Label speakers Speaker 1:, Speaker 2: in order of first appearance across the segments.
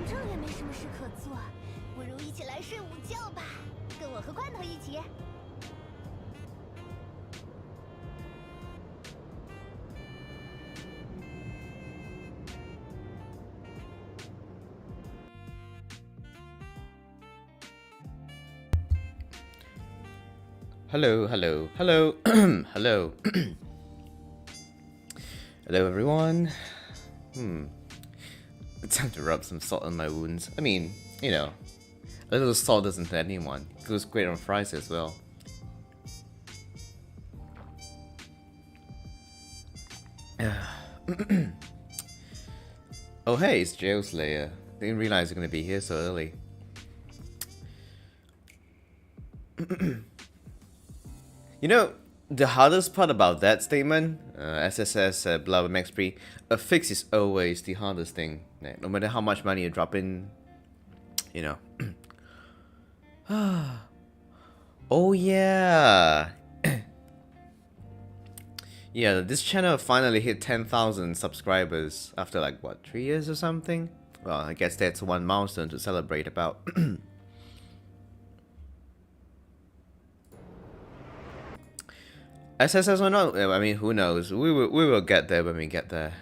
Speaker 1: 正也没什么事可做，不如一起来睡午觉吧。跟我和罐头一起。
Speaker 2: Hello, hello, hello, hello. Hello, everyone. It's time to rub some salt on my wounds. I mean, you know, a little salt doesn't hurt anyone. It goes great on fries as well. Oh, hey, it's 𝖆𝖆𝖊𝖊. Didn't realize you're gonna be here so early. You know, the hardest part about that statement, SSS blah max pre, a fix is always the hardest thing. No matter how much money you drop in, you know. Oh yeah. Yeah, this channel finally hit 10,000 subscribers after like what, 3 years or something? Well, I guess that's one milestone to celebrate about. SSS or not? I mean, who knows? We will get there when we get there.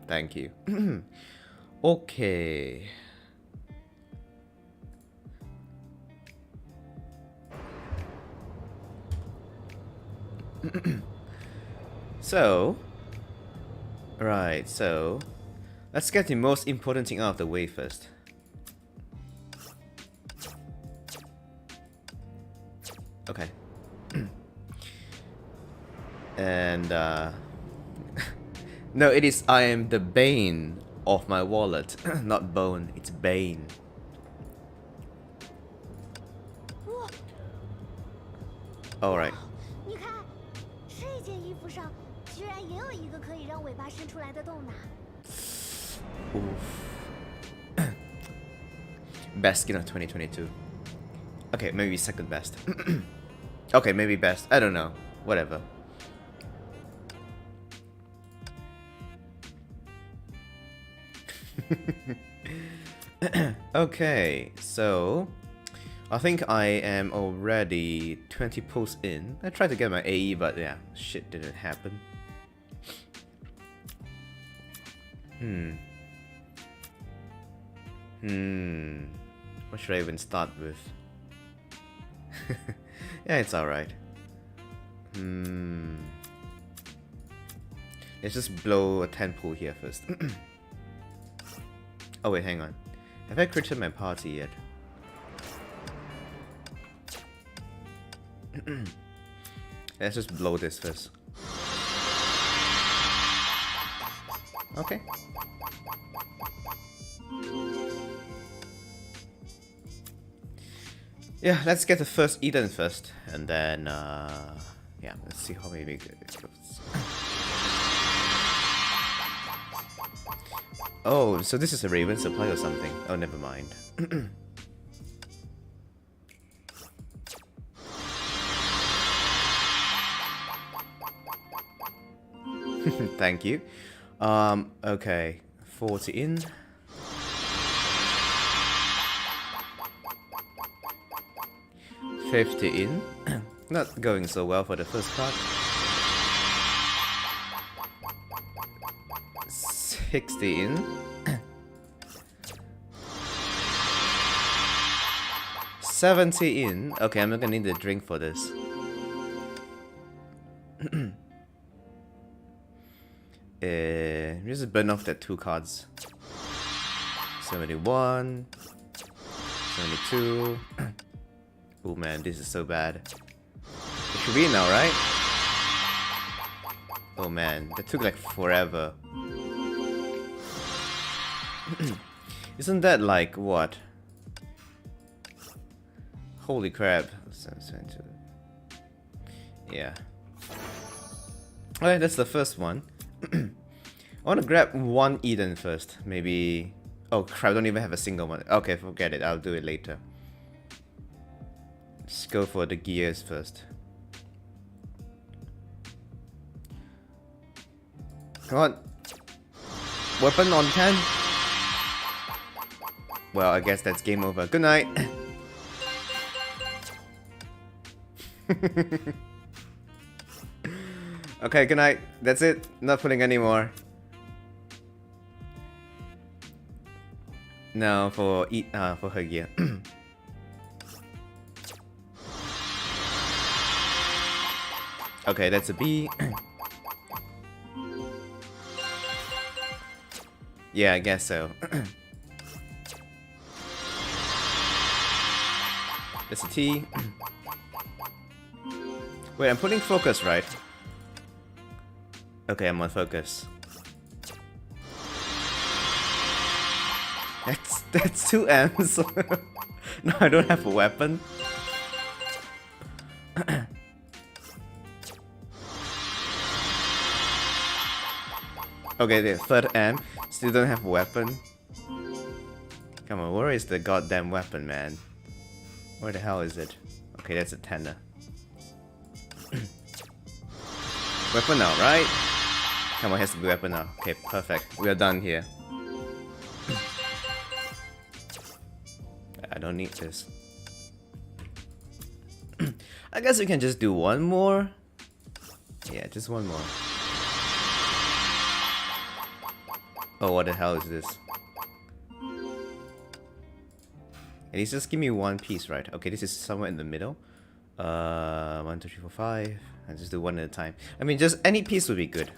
Speaker 2: Thank you. Okay. So, right. So, let's get the most important thing out of the way first. Okay. And no, it is I am the bane of my wallet. Not bone, it's bane. Alright.
Speaker 1: 你看，这件衣服上居然也有一个可以让尾巴伸出来的洞呢。
Speaker 2: Best skin of 2022. Okay, maybe second best. Okay, maybe best. I don't know. Whatever. Okay, so I think I am already 20 pulls in. I tried to get my AE, but yeah, shit didn't happen. What should I even start with? Yeah, it's alright. Let's just blow a 10 pull here first. Oh wait, hang on. Have I created my party yet? Let's just blow this first. Okay. Yeah, let's get the first Eden first, and then yeah, let's see how maybe it goes. Oh, so this is a Raven supply or something. Oh, never mind. Thank you. Okay, 40 in. $50 in. Not going so well for the first card. 60 in. 70 in. Okay, I'm not gonna need a drink for this. Just burn off that 2 cards. 71. 72. Oh man, this is so bad. It should be now, right? Oh man, that took like forever. Isn't that like what? Holy crap. Yeah. Alright, that's the first one. I want to grab one Eden first. Maybe... Oh crap, I don't even have a single one. Okay, forget it. I'll do it later. Let's go for the gears first. Come on. weapon on 10. Well, I guess that's game over. Good night. Okay, good night. That's it. Not pulling anymore. No, for her gear. Okay, that's a B. Yeah, I guess so. That's a T. Wait, I'm putting focus, right? Okay, I'm on focus. That's 2 M's. No, I don't have a weapon. Okay, the 3rd M. Still don't have a weapon. Come on, where is the goddamn weapon, man? Where the hell is it? Okay, that's a tender. Weapon now, right? Come on, it has to be weapon now. Okay, perfect. We are done here. I don't need this. I guess we can just do one more. Yeah, just one more. Oh, what the hell is this? And he's just give me one piece, right? Okay, this is somewhere in the middle. 1, 2, 3, 4, 5. And just do one at a time. I mean, just any piece would be good.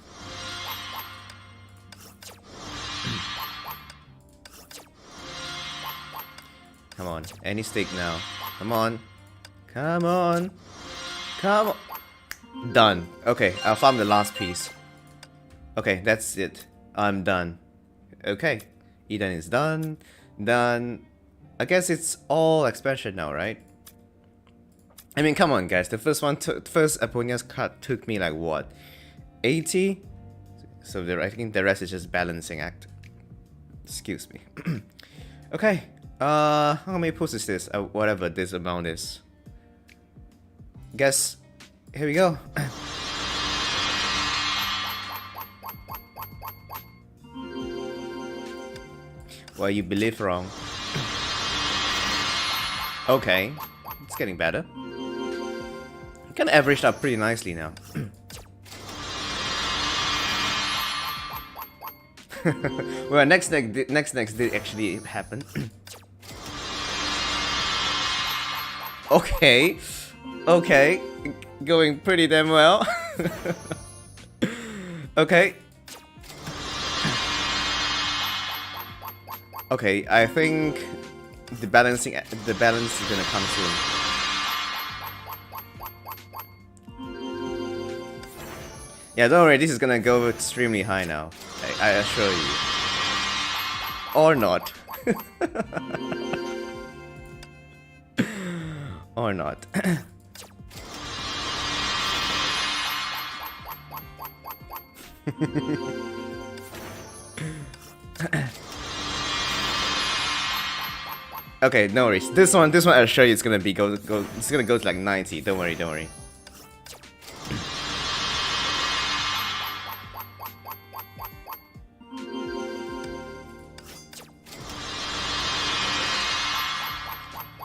Speaker 2: Come on, any stick now. Come on. Come on. Come on. Done. Okay, I'll farm the last piece. Okay, that's it. I'm done. Okay, Eden is done. Done. I guess it's all expansion now, right? I mean, come on, guys. The first Aponia's card took me like what, 80? So I think the rest is just balancing act. Excuse me. Okay. How many pulls is this? Whatever this amount is. Guess. Here we go. Well, you believe wrong. Okay, it's getting better. Kind of averaged up pretty nicely now. Well, next did actually happen. Okay, okay, going pretty damn well. Okay. Okay, I think the balance is gonna come soon. Yeah, don't worry, this is gonna go extremely high now. I assure you. Or not. Or not. Okay, no worries. This one I assure you it's gonna be it's gonna go to like 90. Don't worry, don't worry.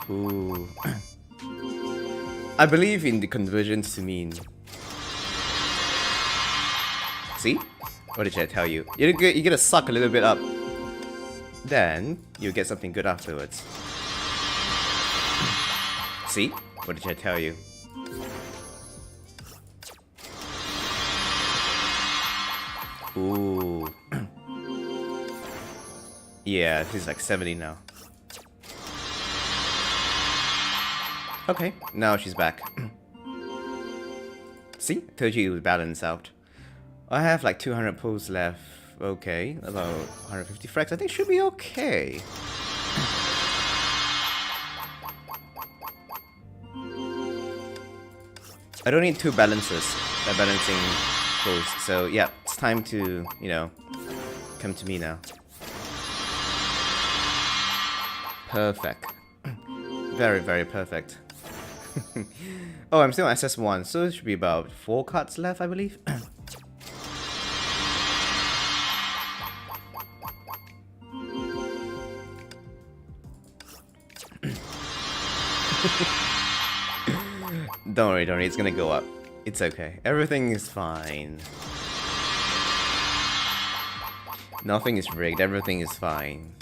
Speaker 2: Ooh. I believe in the conversions to mean. See? What did I tell you? You gotta suck a little bit up. Then you get something good afterwards. See? What did I tell you? Ooh. Yeah, she's like 70 now. Okay, now she's back. See? Told you it would balance out. I have like 200 pulls left. Okay, about 150 frags. I think should be okay. I don't need 2 balancing pulls. So yeah, it's time to, you know, come to me now. Perfect. Very, very perfect. Oh, I'm still on SS1, so it should be about 4 cards left, I believe. Don't worry, it's gonna go up. It's okay. Everything is fine. Nothing is rigged, everything is fine.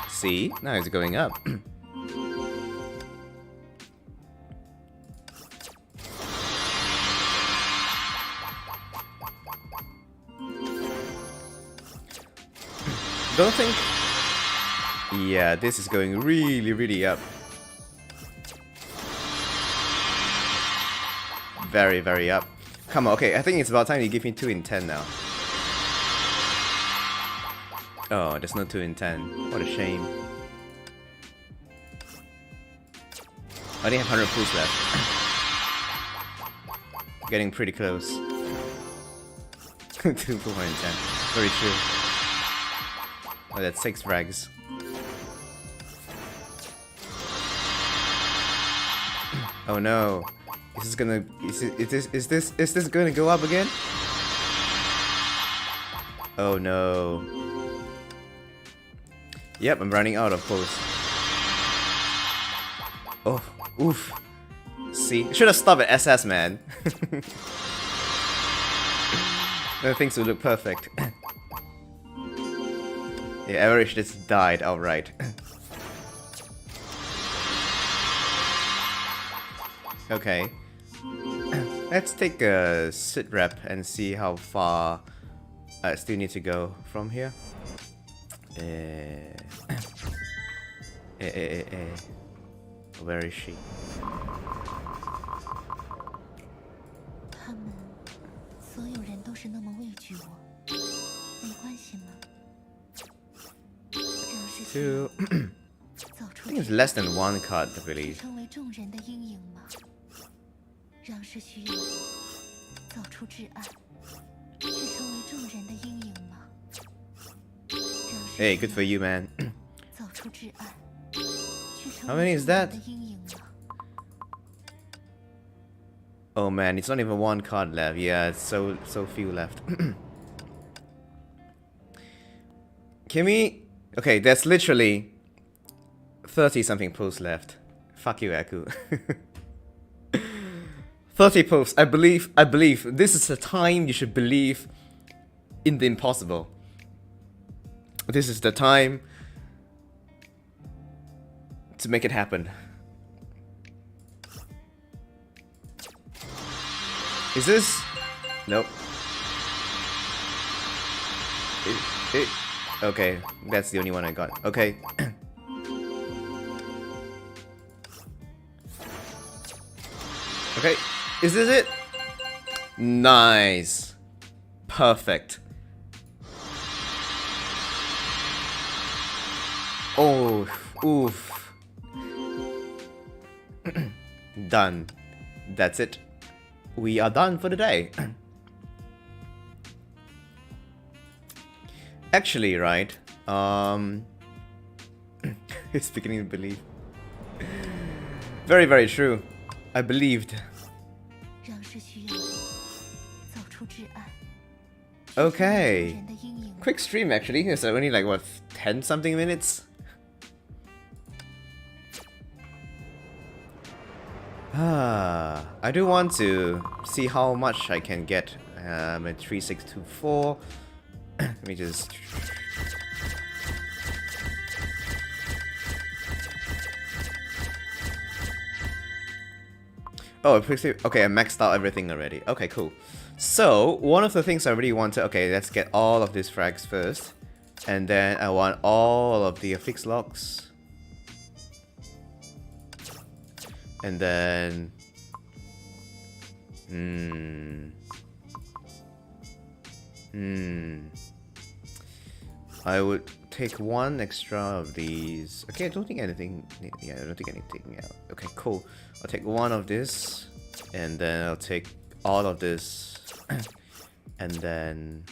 Speaker 2: See? Now it's going up. Don't think... Yeah, this is going really up. Very up. Come on, okay, I think it's about time you give me 2 in 10 now. Oh, there's no 2 in 10. What a shame. I only have 100 pools left. Getting pretty close. 2 pools in 10. Very true. Oh, that's 6 frags. Oh no. Is this gonna... Is this gonna go up again? Oh no. Yep, I'm running out of posts. Oh, oof. See? Should have stopped at SS, man. Then things would look perfect. Yeah, average just died outright. Okay. Let's take a sit rep and see how far I still need to go from here. Where is she?
Speaker 1: 他们所有人都是那么畏惧我，没关系吗？让世界
Speaker 2: I think it's less than 1 card, I believe.
Speaker 1: 成为众人的阴影吗？让是需要走出至暗，去成为众人的阴影吗？
Speaker 2: Hey, good for you, man.
Speaker 1: 走出至暗，去
Speaker 2: How
Speaker 1: 成
Speaker 2: many
Speaker 1: 为
Speaker 2: is
Speaker 1: 众
Speaker 2: that?
Speaker 1: 人的阴影吗？
Speaker 2: Oh man, it's not even 1 card left. Yeah, it's so few left. Can we... Okay, there's literally 30 something posts left. Fuck you, Aku. 30 posts. I believe this is the time you should believe in the impossible. This is the time to make it happen. Is this? Nope. Okay, that's the only one I got. Okay. Okay, is this it? Nice. Perfect. Oh, oof. Done. That's it. We are done for the day. Actually, right? It's beginning to believe. Very, very true. I believed. Okay. Quick stream actually. It's only like what, 10 something minutes? I do want to see how much I can get at 3624. Let me just... Oh, okay, I maxed out everything already. Okay, cool. So, one of the things I really wanted... Okay, let's get all of these frags first. And then I want all of the fixed locks. And then... I would take 1 extra of these. Okay, I don't think anything... Yeah, I don't think anything else. Okay, cool. I'll take 1 of this. And then I'll take all of this. And then...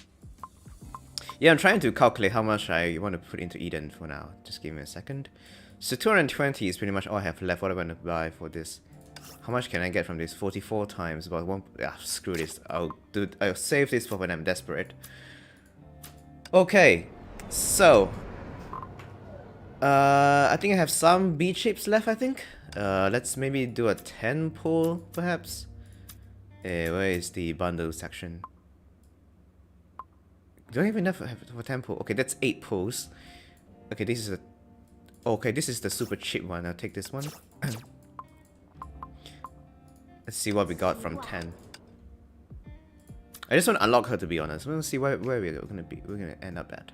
Speaker 2: Yeah, I'm trying to calculate how much I want to put into Eden for now. Just give me a second. So 220 is pretty much all I have left. What am I going to buy for this? How much can I get from this? 44 times. About 1... Ah, screw this. I'll save this for when I'm desperate. Okay. So... I think I have some bead shapes left, I think. Let's maybe do a 10 pull, perhaps. Where is the bundle section? Do I even have for 10 pull? Okay, that's 8 pulls. Okay, this is a... Okay, this is the super cheap one. I'll take this one. Let's see what we got from 10. I just want to unlock her, to be honest. We'll see where we're gonna be. We're gonna end up at.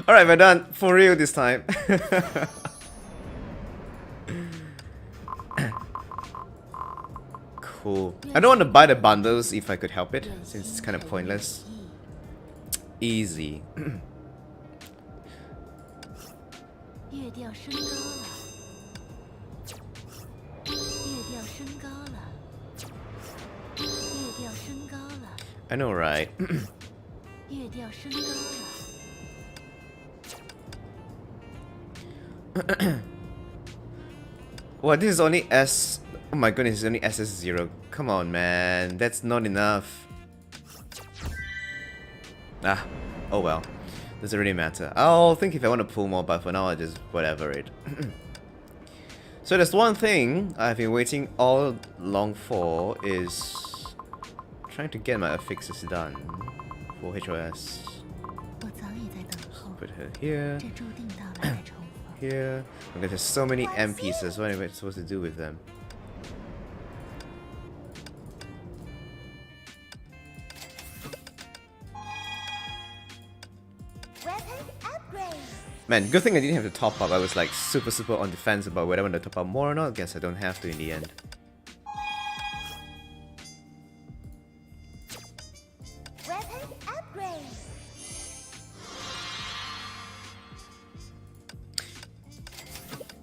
Speaker 2: Alright, we're done. For real this time. Cool. I don't want to buy the bundles if I could help it, since it's kind of pointless. Easy. I know, right? What? This is only S. Oh my goodness, it's only SS0. Come on, man. That's not enough. Ah. Oh well. Doesn't really matter. I'll think if I want to pull more, but for now I just whatever it. So there's one thing I've been waiting all along for is trying to get my affixes done for HOS. Put her here. Here. Okay, there's so many M pieces. What am I supposed to do with them? Man, good thing I didn't have to top up. I was like super on defense about whether I want to top up more or not. Guess I don't have to in the end.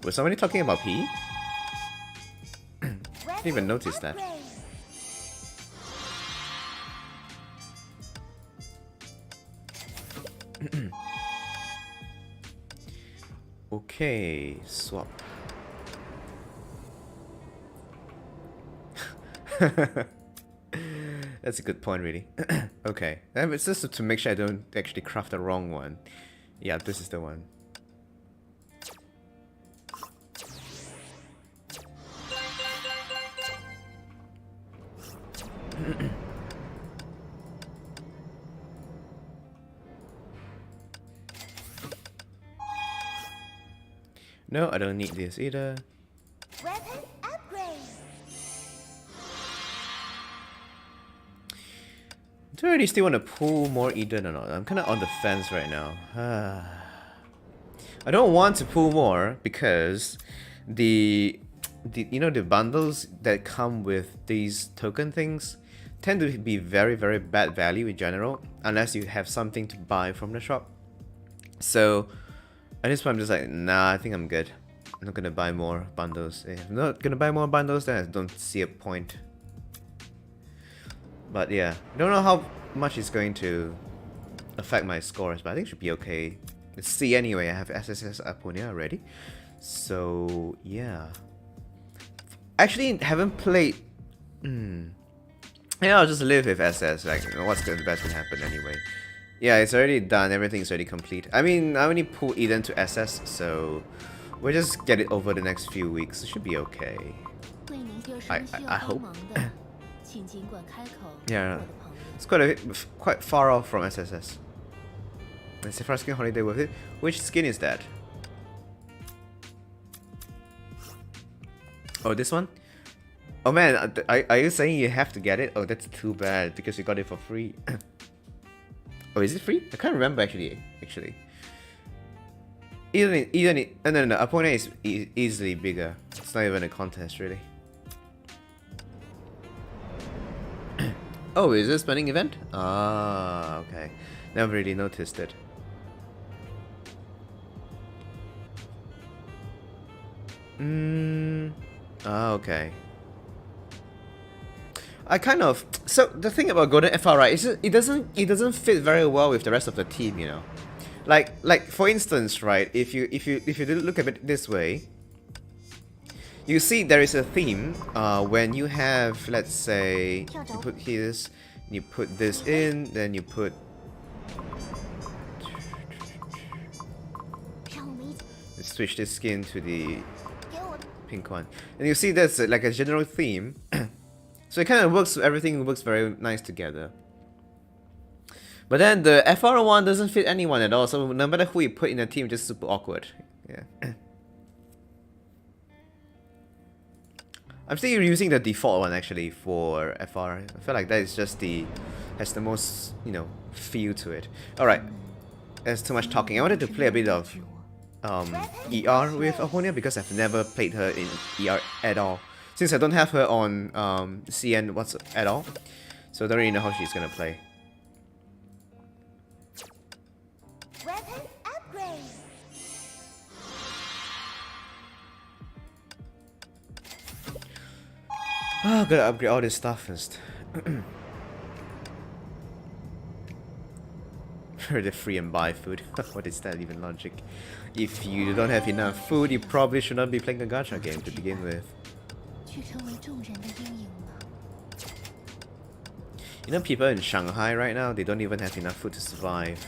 Speaker 2: Was somebody talking about P? Didn't even notice that. Okay, swap. That's a good point, really. Okay, it's just to make sure I don't actually craft the wrong one. Yeah, this is the one. No, I don't need this either.
Speaker 3: Weapon upgrade.
Speaker 2: Do I really still want to pull more Eden or not? I'm kind of on the fence right now. I don't want to pull more because the you know, the bundles that come with these token things tend to be very bad value in general unless you have something to buy from the shop. So at this point I'm just like, nah, I think I'm good. I'm not gonna buy more bundles. If I'm not gonna buy more bundles, then I don't see a point. But yeah, I don't know how much it's going to affect my scores, but I think it should be okay. Let's see anyway. I have SSS Aponia already. So yeah. Actually haven't played. Yeah, I'll just live with SS. Like, what's the best can happen anyway. Yeah, it's already done. Everything's already complete. I mean, I only pulled Eden to SS, so we'll just get it over the next few weeks. It should be okay. I hope. Yeah, it's quite far off from SSS. Let's see if I skin holiday with it. Which skin is that? Oh, this one? Oh man, are you saying you have to get it? Oh, that's too bad because you got it for free. Oh, is it free? I can't remember actually. Even no, Aponia is easily bigger. It's not even a contest really. Oh, is this a spending event? Ah, okay. Never really noticed it. Ah, okay. I kind of, so the thing about Golden FR, right, is it doesn't fit very well with the rest of the team, you know. Like for instance, right, if you look at it this way, You see, there is a theme when you have, let's say, you put this, you put this in, then you put. Let's switch this skin to the pink one, and you see there's like a general theme. So it kind of works. Everything works very nice together. But then the FR one doesn't fit anyone at all. So no matter who you put in a team, just super awkward. Yeah. I'm still using the default one actually for FR. I feel like that is just has the most, you know, feel to it. Alright, there's too much talking. I wanted to play a bit of ER with Aponia because I've never played her in ER at all. Since I don't have her on CN at all. So I don't really know how she's gonna play.
Speaker 3: Weapon upgrade.
Speaker 2: Oh, gotta upgrade all this stuff first. For the free and buy food. What is that even logic? If you don't have enough food, you probably should not be playing a gacha game to begin with. You know, people in Shanghai right now, they don't even have enough food to survive,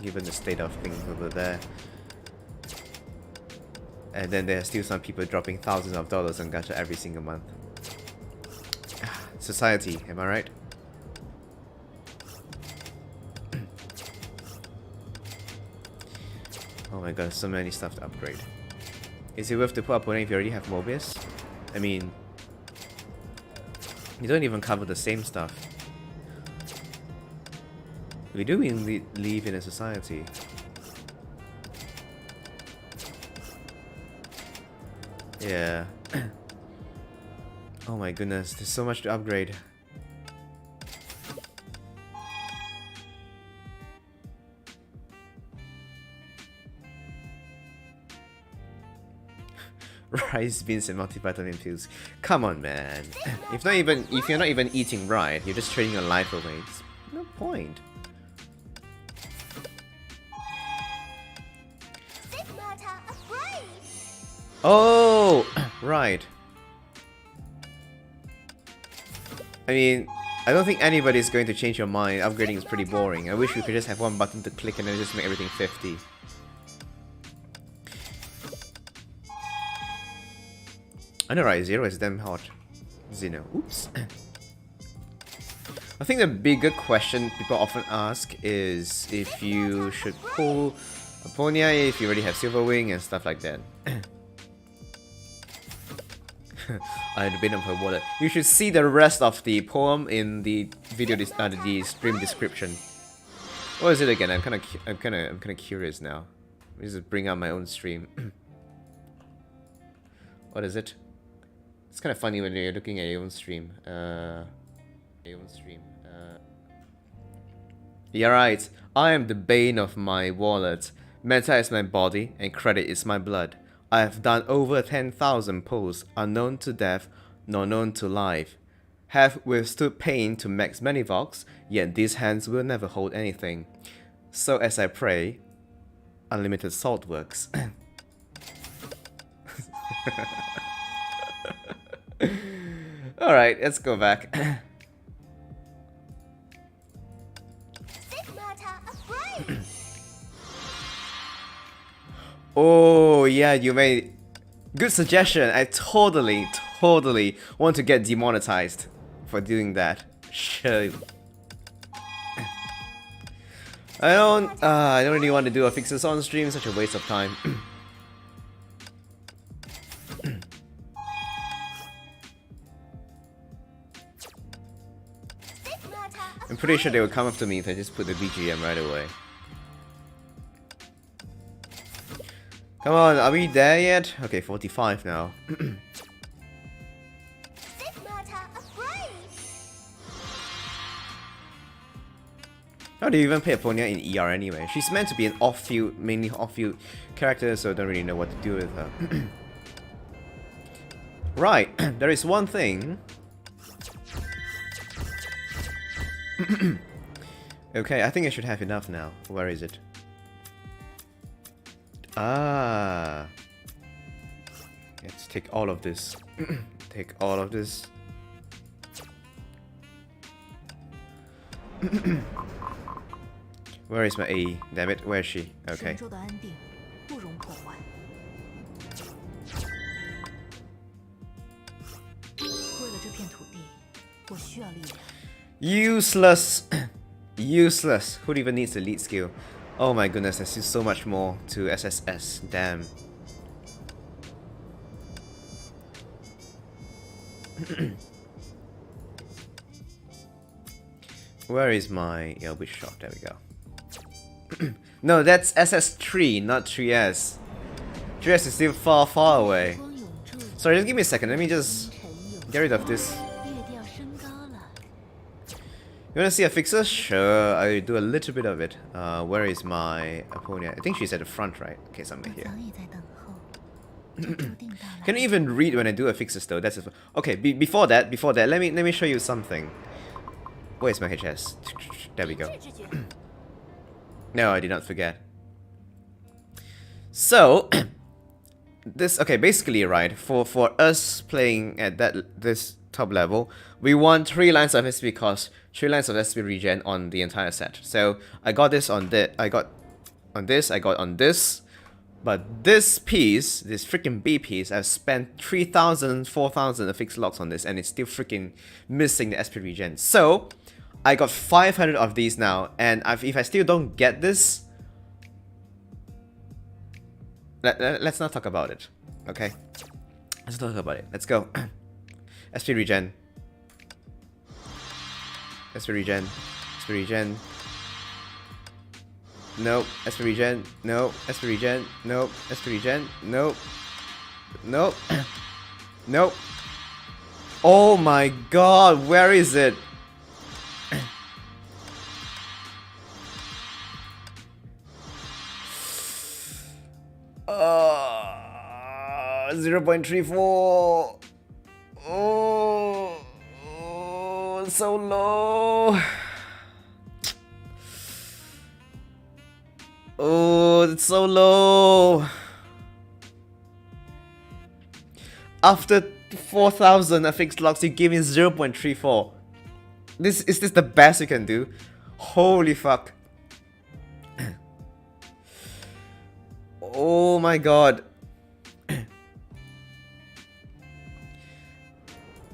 Speaker 2: given the state of things over there. And then there are still some people dropping thousands of dollars on gacha every single month. Society, am I right? Oh my god, so many stuff to upgrade. Is it worth to put Aponia if you already have Mobius? I mean, you don't even cover the same stuff. We do live in a society. Yeah. Oh my goodness, there's so much to upgrade. Rice, beans, and multivitamin pills. Come on, man. If you're not even eating right, you're just trading your life away. It's no point. Oh, right. I mean, I don't think anybody's going to change your mind. Upgrading is pretty boring. I wish we could just have one button to click and then just make everything 50. I know, right? Zero is damn hot. Zeno. Oops. I think the bigger question people often ask is if you should pull Aponia if you already have Silver Wing and stuff like that. I had been of her wallet. You should see the rest of the poem in the video, the stream description. What is it again? I'm kind of curious now. Let me just bring up my own stream. What is it? It's kind of funny when you're looking at your own stream. Yeah, right. I am the bane of my wallet. Meta is my body, and credit is my blood. I have done over 10,000 pulls, unknown to death, nor known to life. Have withstood pain to max many valks, yet these hands will never hold anything. So as I pray, unlimited salt works. Alright, let's go back. Oh yeah, you made good suggestion. I totally want to get demonetized for doing that. Sure. I don't really want to do a fixes on stream. Such a waste of time. I'm pretty sure they would come after me if I just put the BGM right away. Come on, are we there yet? Okay, 45 now. How do you even play Aponia in ER anyway? She's meant to be an off-field, mainly off-field character, so I don't really know what to do with her. Right, there is one thing. Okay, I think I should have enough now. Where is it? Ah, it's take all of this. Take all of this. Where is my AE? Damn it, where is she? Okay. Useless! Useless! Who even needs the lead skill? Oh my goodness, there's still so much more to SSS. Damn. Where is my which shot? There we go. No, that's SS3, not 3S. 3S is still far, far away. Sorry, just give me a second. Let me just get rid of this. You wanna see a fixer? Sure, I do a little bit of it. Where is my Aponia? I think she's at the front, right? Okay, somewhere here. Can you even read when I do a fixer though? That's okay. Before that, let me show you something. Where's my HS? There we go. No, I did not forget. So this basically, right, for us playing at this top level, we want 3 lines of SP cost, 3 lines of SP regen on the entire set. So I got this on this, I got on this, but this piece, this freaking B piece, I've spent 3,000, 4,000 affixed locks on this, and it's still freaking missing the SP regen. So I got 500 of these now, and if I still don't get this, let's not talk about it, okay? Let's not talk about it. Let's go. SP regen. SP regen. SP regen. Nope. SP regen. No. SP regen. Nope. SP regen. Nope. Nope. Nope. Oh my god, where is it? 0.34. Oh, so low. Oh, it's so low. After 4,000 affixed locks, you give me 0.34. Is this the best you can do? Holy fuck. Oh my god.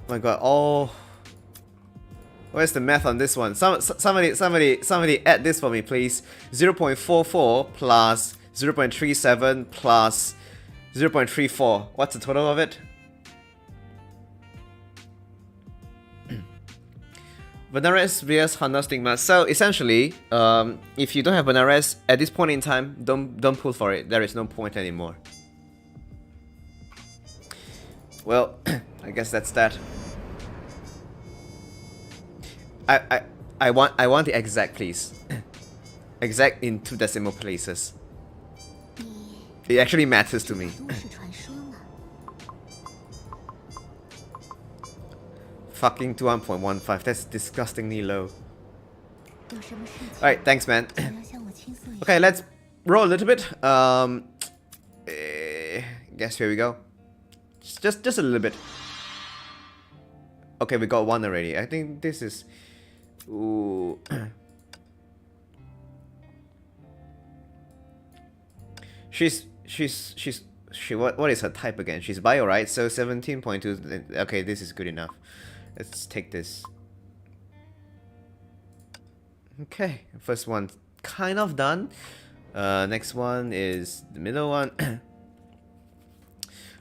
Speaker 2: My god. Oh, where's the math on this one? Somebody add this for me, please. 0.44 plus 0.37 plus 0.34. What's the total of it? Benares vs Honda Stigma. So essentially, if you don't have Benares at this point in time, don't pull for it. There is no point anymore. Well, I guess that's that. I want the exact, please. Exact in 2 decimal places. It actually matters to me. Fucking 21.15. That's disgustingly low. Alright, thanks, man. Okay, let's roll a little bit. Guess here we go. Just a little bit. Okay, we got 1 already. I think this is. Ooh. What is her type again? She's bio, right? So 17.2. Okay, this is good enough. Let's take this. Okay, first one kind of done. Next one is the middle one.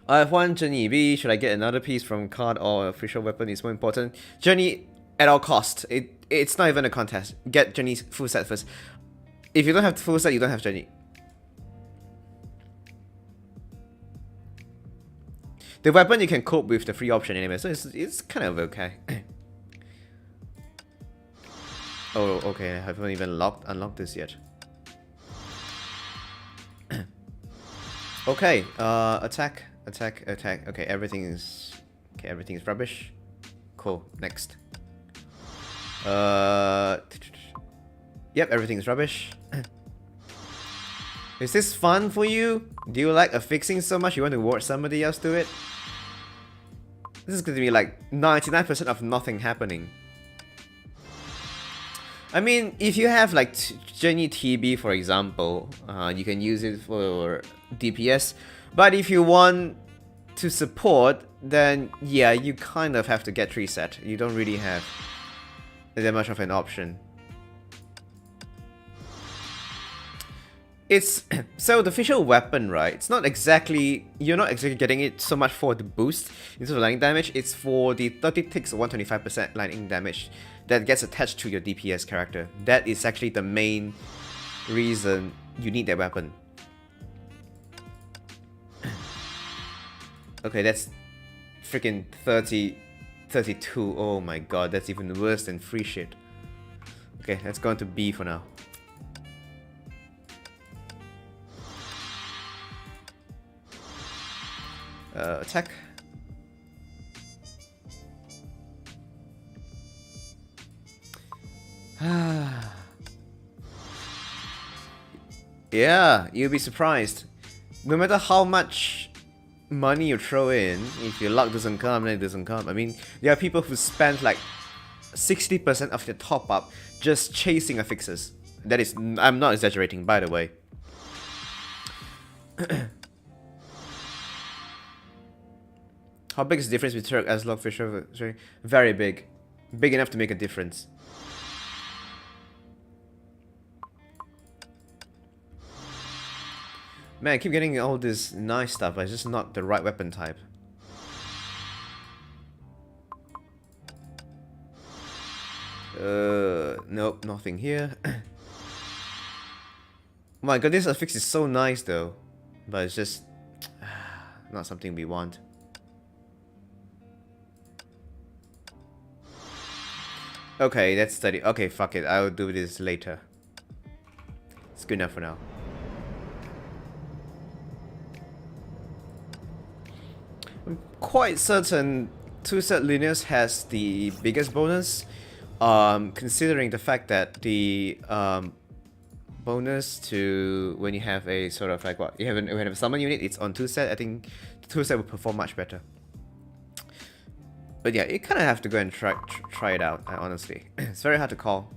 Speaker 2: I have 1 Journey B. Should I get another piece from card or official weapon is more important? Journey at all cost. It's not even a contest. Get Journey's full set first. If you don't have the full set, you don't have Journey. The weapon you can cope with the free option anyway, so it's kind of okay. Oh, okay, I haven't even unlocked this yet. Okay, attack. Okay, everything is rubbish. Cool. Next. Yep, everything is rubbish. Is this fun for you? Do you like affixing so much you want to watch somebody else do it? This is going to be like 99% of nothing happening. I mean, if you have like Jenny TB, for example, you can use it for DPS. But if you want to support, then yeah, you kind of have to get 3 set. You don't really have that much of an option. It's so the visual weapon, right? It's not exactly, you're not exactly getting it so much for the boost in terms of lightning damage. It's for the 30 ticks or 125% lightning damage that gets attached to your DPS character. That is actually the main reason you need that weapon. Okay, that's freaking 32. Oh my god, that's even worse than free shit. Okay, let's go on to B for now. Attack. Yeah, you'll be surprised. No matter how much money you throw in, if your luck doesn't come, then it doesn't come. I mean, there are people who spend like 60% of their top up just chasing affixes. That is, I'm not exaggerating, by the way. How big is the difference between as long fisher? Very big. Big enough to make a difference. Man, I keep getting all this nice stuff, but it's just not the right weapon type. Nope, nothing here. Oh my god, this affix is so nice though. But it's just not something we want. Okay, let's study. Okay, fuck it. I'll do this later. It's good enough for now. I'm quite certain 2-set Linus has the biggest bonus, considering the fact that the bonus to when you have a sort of like what you have a summon unit, it's on 2-set. I think 2-set will perform much better. But yeah, you kind of have to go and try it out, honestly. It's very hard to call.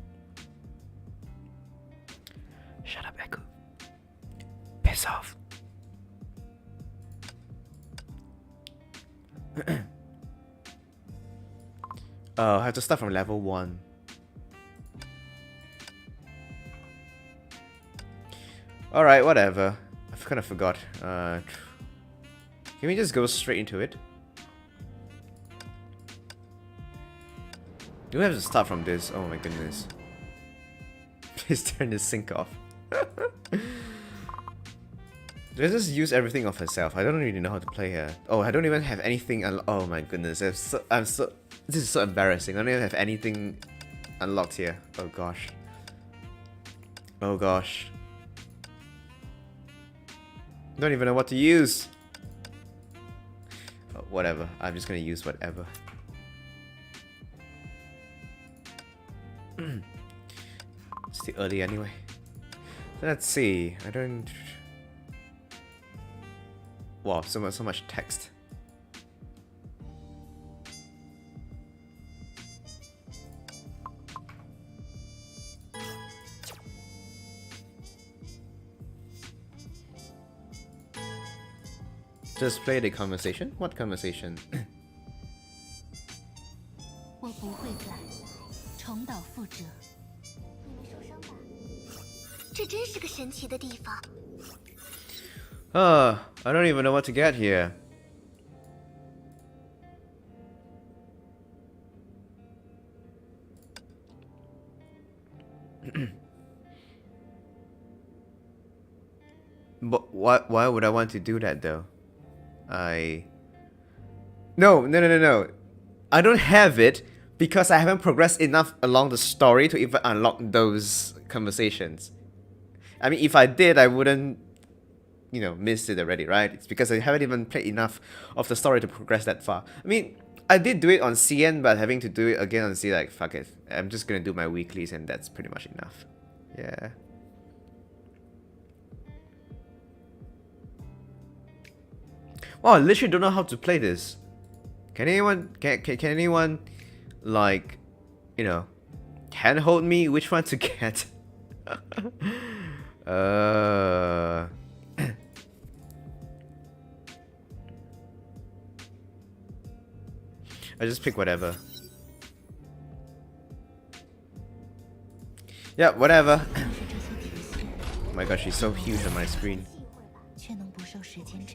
Speaker 2: Shut up, Echo. Piss off. Oh, I have to start from level 1. Alright, whatever. I kind of forgot. Can we just go straight into it? Do we have to start from this? Oh my goodness. Please turn this sync off. Let's just use everything of herself. I don't really know how to play her. Oh, I don't even have anything. Oh my goodness. This is so embarrassing. I don't even have anything unlocked here. Oh gosh. Oh gosh. Don't even know what to use. Oh, whatever. I'm just gonna use whatever. It's too early anyway. Let's see. I don't. Wow, so much text. Just play the conversation? What conversation?
Speaker 1: 我不会再重蹈覆辙。
Speaker 3: 你没受伤吧？这真是个神奇的地方。
Speaker 2: I don't even know what to get here. But why would I want to do that though? No. I don't have it because I haven't progressed enough along the story to even unlock those conversations. I mean, if I did, I wouldn't, you know, miss it already, right? It's because I haven't even played enough of the story to progress that far. I mean, I did do it on CN, but having to do it again on C, like, fuck it. I'm just gonna do my weeklies and that's pretty much enough. Yeah. Wow, I literally don't know how to play this. Can anyone like, you know, handhold me which one to get? I just pick whatever. Yeah, whatever. Oh my gosh, she's so huge on my screen.
Speaker 1: 却能不受时间制。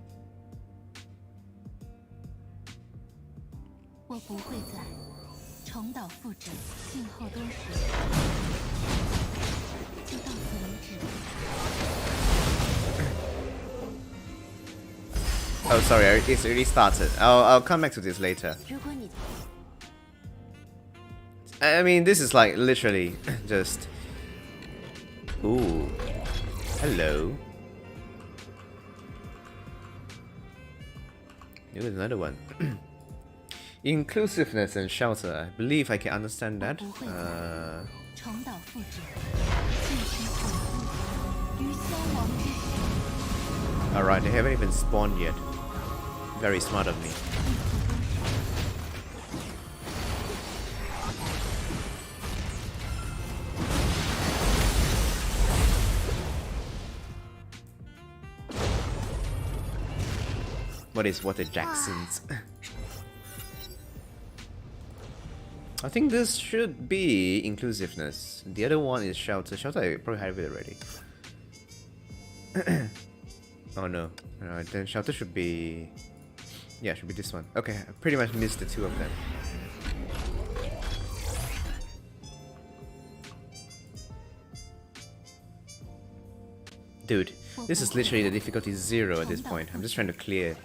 Speaker 1: 我不会再重蹈覆辙，静候多时。就到此为止。
Speaker 2: Oh, sorry, it's already started. I'll come back to this later.
Speaker 3: 如果你
Speaker 2: I mean, this is like literally just. Ooh, hello. Here's another one. Inclusiveness and shelter. I believe I can understand that.
Speaker 1: 重蹈覆辙，尽其悔悟，于消亡之时。
Speaker 2: Alright, they haven't even spawned yet. Very smart of me. What is Water Jacksons? I think this should be inclusiveness. The other one is shelter. Shelter, I probably have it already. Oh no. Alright, then shelter should be... Yeah, should be this one. Okay, I pretty much missed the two of them. Dude, this is literally the difficulty 0 at this point. I'm just trying to clear it.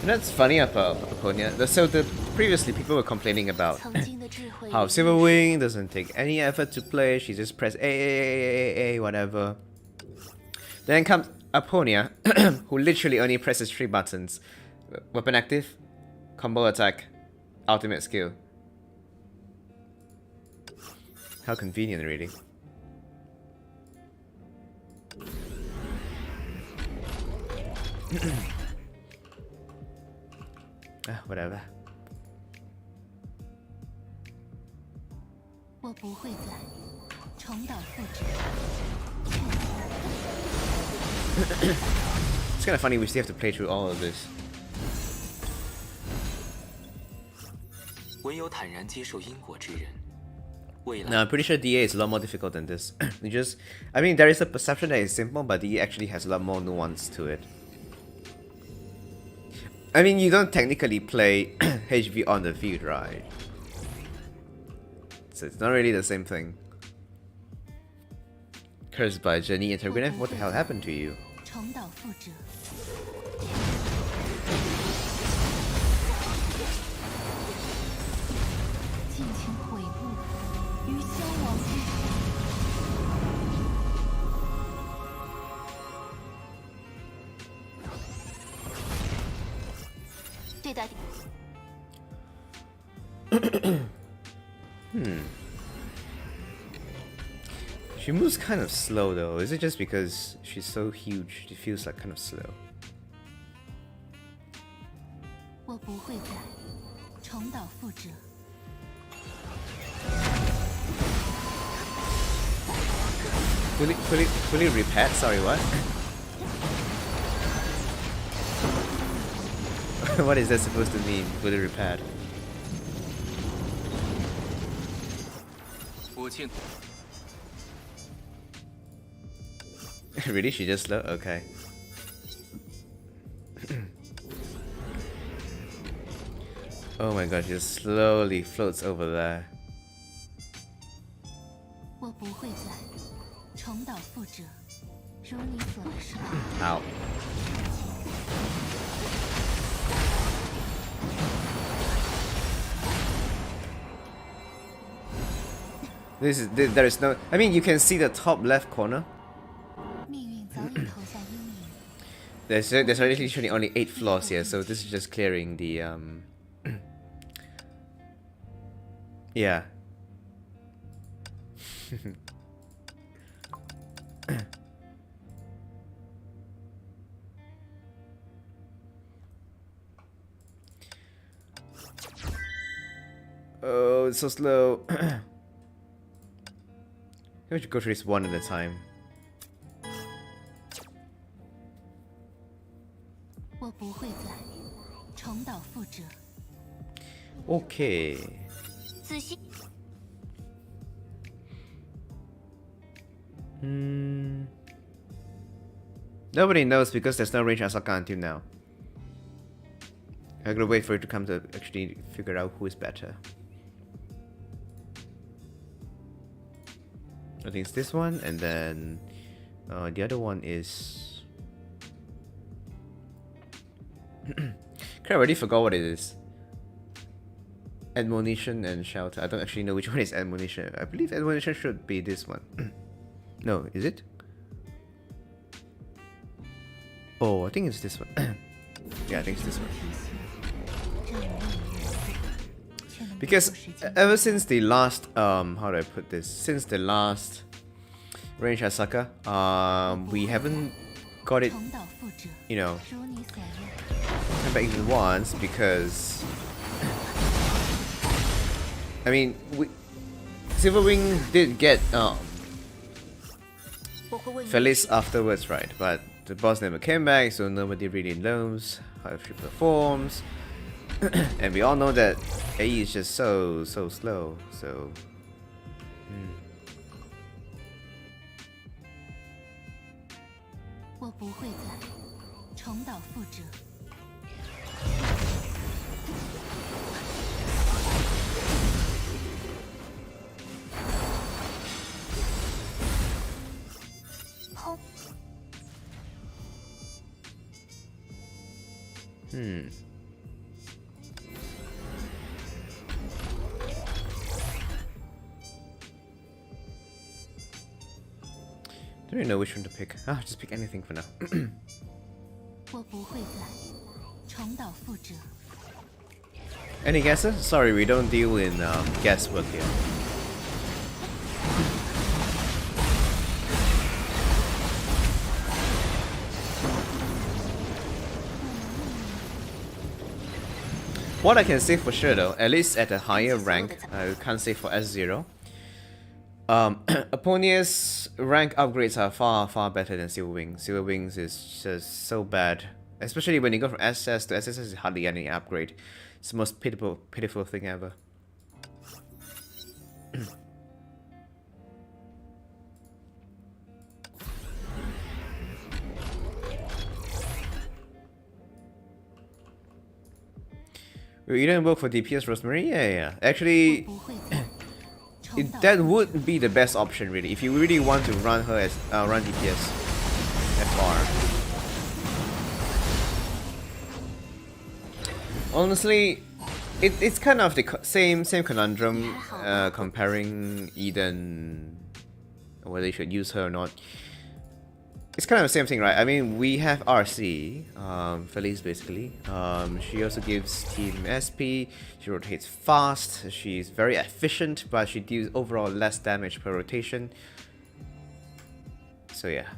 Speaker 2: And that's funny about Aponia. So previously people were complaining about
Speaker 3: 曾经的智慧
Speaker 2: how Silverwing doesn't take any effort to play. She just press A, whatever. Then comes Aponia, who literally only presses 3 buttons: weapon active, combo attack, ultimate skill. How convenient, really. Whatever.
Speaker 1: 我不会再重蹈覆辙。
Speaker 2: It's kind of funny we still have to play through all of this.
Speaker 4: 唯有坦然接受因果之人，未
Speaker 2: No,
Speaker 4: 来
Speaker 2: I'm pretty sure DA is a lot more difficult than this. I mean, there is a perception that it's simple, but DA actually has a lot more nuance to it. I mean, you don't technically play HV on the field, right? So it's not really the same thing. Cursed by Jenny Intergrenev, what the hell happened to you?
Speaker 1: 重蹈覆辙。尽情悔悟，于消亡之时。
Speaker 3: 对待
Speaker 2: She moves kind of slow though. Is it just because she's so huge? She feels like kind of slow.
Speaker 1: 我不会再重蹈覆辙。
Speaker 2: Fully repair? Sorry, what? What is that supposed to mean? Fully repaired?
Speaker 4: 我庆
Speaker 2: Really? She just slow? Okay. Oh my gosh, she just slowly floats over there.
Speaker 1: 我不会再重蹈覆辙。如你所示。
Speaker 2: Ow. There is no... I mean, you can see the top left corner.
Speaker 1: 命运早已投下阴影。
Speaker 2: There's literally only 8 floors here, so this is just clearing the yeah. Oh, it's so slow. We should go through this one at a time.
Speaker 1: 我不会再重蹈覆辙。
Speaker 2: Okay.
Speaker 3: 仔细。
Speaker 2: Nobody knows because there's no range Asaka until now. I gotta wait for it to come to actually figure out who is better. I think it's this one, and then the other one is. I already forgot what it is. Admonition and shelter. I don't actually know which one is admonition. I believe admonition should be this one. No, is it? Oh, I think it's this one. Yeah, I think it's this one. Because ever since the last how do I put this? Since the last range Asaka, we haven't got it, you know, come back even once because I mean Silverwing did get 𝖵𝖊𝖊 afterwards, right? But the boss never came back, so nobody really knows how she performs. And we all know that AE is just so slow, so... Don't really know which one to pick. Ah, just pick anything for now. Any guesses? Sorry, we don't deal in guesswork here. What I can say for sure though, at least at a higher rank, I can't say for S0. Aponia's rank upgrades are far better than Silverwing. Silverwings is just so bad. Especially when you go from SS to SSS, is hardly any upgrade. It's the most pitiful thing ever. You didn't work for DPS Rosemary? Yeah. Actually, that would be the best option really. If you really want to run her as run DPS FR. Honestly, it's kind of the same conundrum comparing Eden, whether you should use her or not. It's kind of the same thing, right? I mean, we have RC, 𝖆𝖊𝖊 basically. She also gives team SP, she rotates fast, she's very efficient, but she deals overall less damage per rotation. So yeah.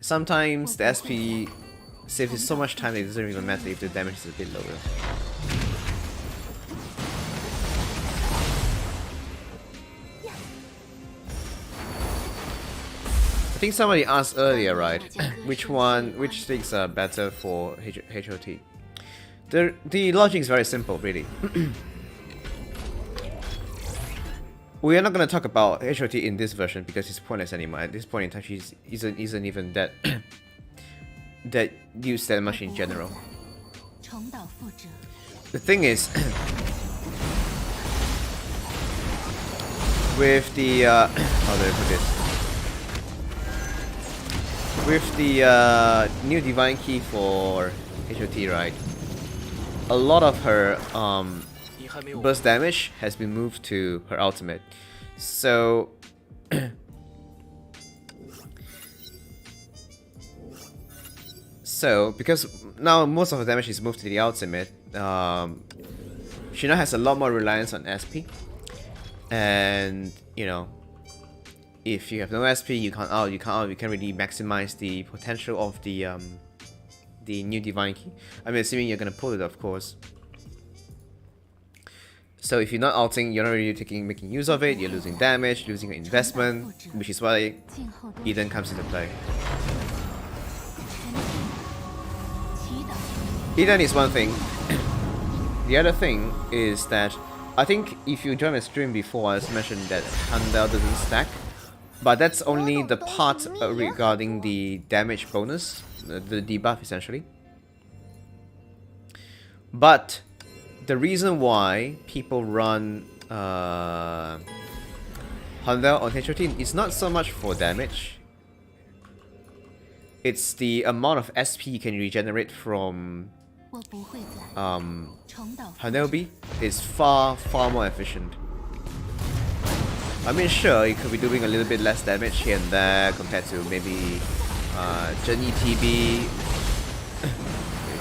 Speaker 2: Sometimes the SP saves you so much time that it doesn't even matter if the damage is a bit lower. I think somebody asked earlier, right? which things are better for HOT? The logic is very simple, really. We are not going to talk about HOT in this version because it's pointless anymore. At this point in time, she isn't even that that used that much in general. The thing is, with the how do I put this? With the new divine key for HOT, right? A lot of her burst damage has been moved to her ultimate. So So, because now most of the damage is moved to the ultimate, she now has a lot more reliance on SP. And, you know, if you have no SP, you can't really maximize the potential of the new Divine Key. I mean, assuming you're gonna pull it, of course. So if you're not ulting, you're not really making use of it, you're losing damage, losing your investment, which is why Eden comes into play. Eden is one thing. The other thing is that I think if you joined my stream before, I just mentioned that 𝖆𝖊 doesn't stack, but that's only the part regarding the damage bonus, the debuff essentially. But the reason why people run 𝖆𝖊 on HI3 is not so much for damage. It's the amount of SP you can regenerate from 𝖆𝖊𝖊 is far more efficient. I mean, sure, you could be doing a little bit less damage here and there compared to maybe 𝖍𝖆𝖊𝖏,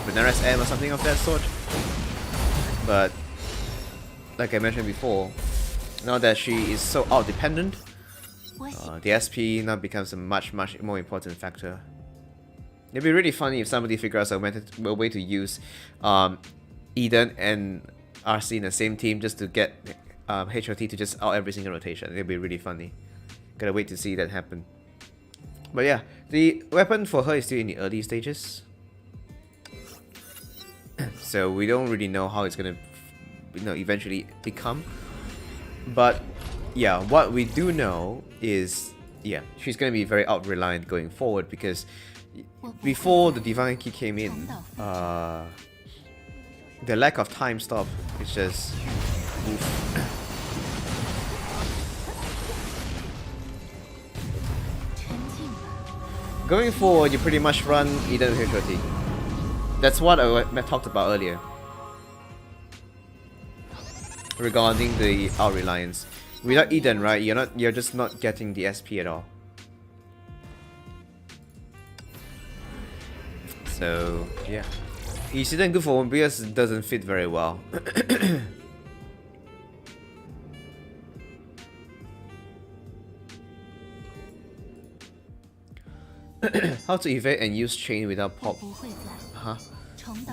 Speaker 2: Benares M or something of that sort. But like I mentioned before, now that she is so out-dependent, the SP now becomes a much more important factor. It'd be really funny if somebody figures out a way to use Eden and RC in the same team just to get HI3 to just out every single rotation. It'd be really funny. Gotta wait to see that happen. But yeah, the weapon for her is still in the early stages. So we don't really know how it's gonna, eventually become. But yeah, what we do know is, yeah, she's gonna be very out-reliant going forward, because before the Divine Key came in, the lack of time stop is just oof. Going forward, you pretty much run Eden with HI3. That's what I talked about earlier regarding the out-reliance. Without Eden, right, you're just not getting the SP at all. So yeah, Eden good for 1BS doesn't fit very well. How to evade and use chain without pop? Huh?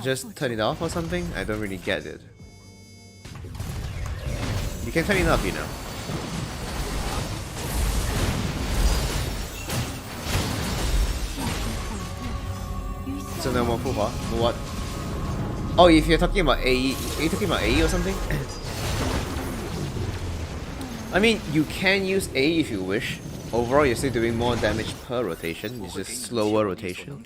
Speaker 2: Just turn it off or something? I don't really get it. You can turn it off, you know. So no more Puha? What? Oh, if you're talking about AE, are you talking about AE or something? I mean, you can use AE if you wish. Overall, you're still doing more damage per rotation. It's just slower rotation.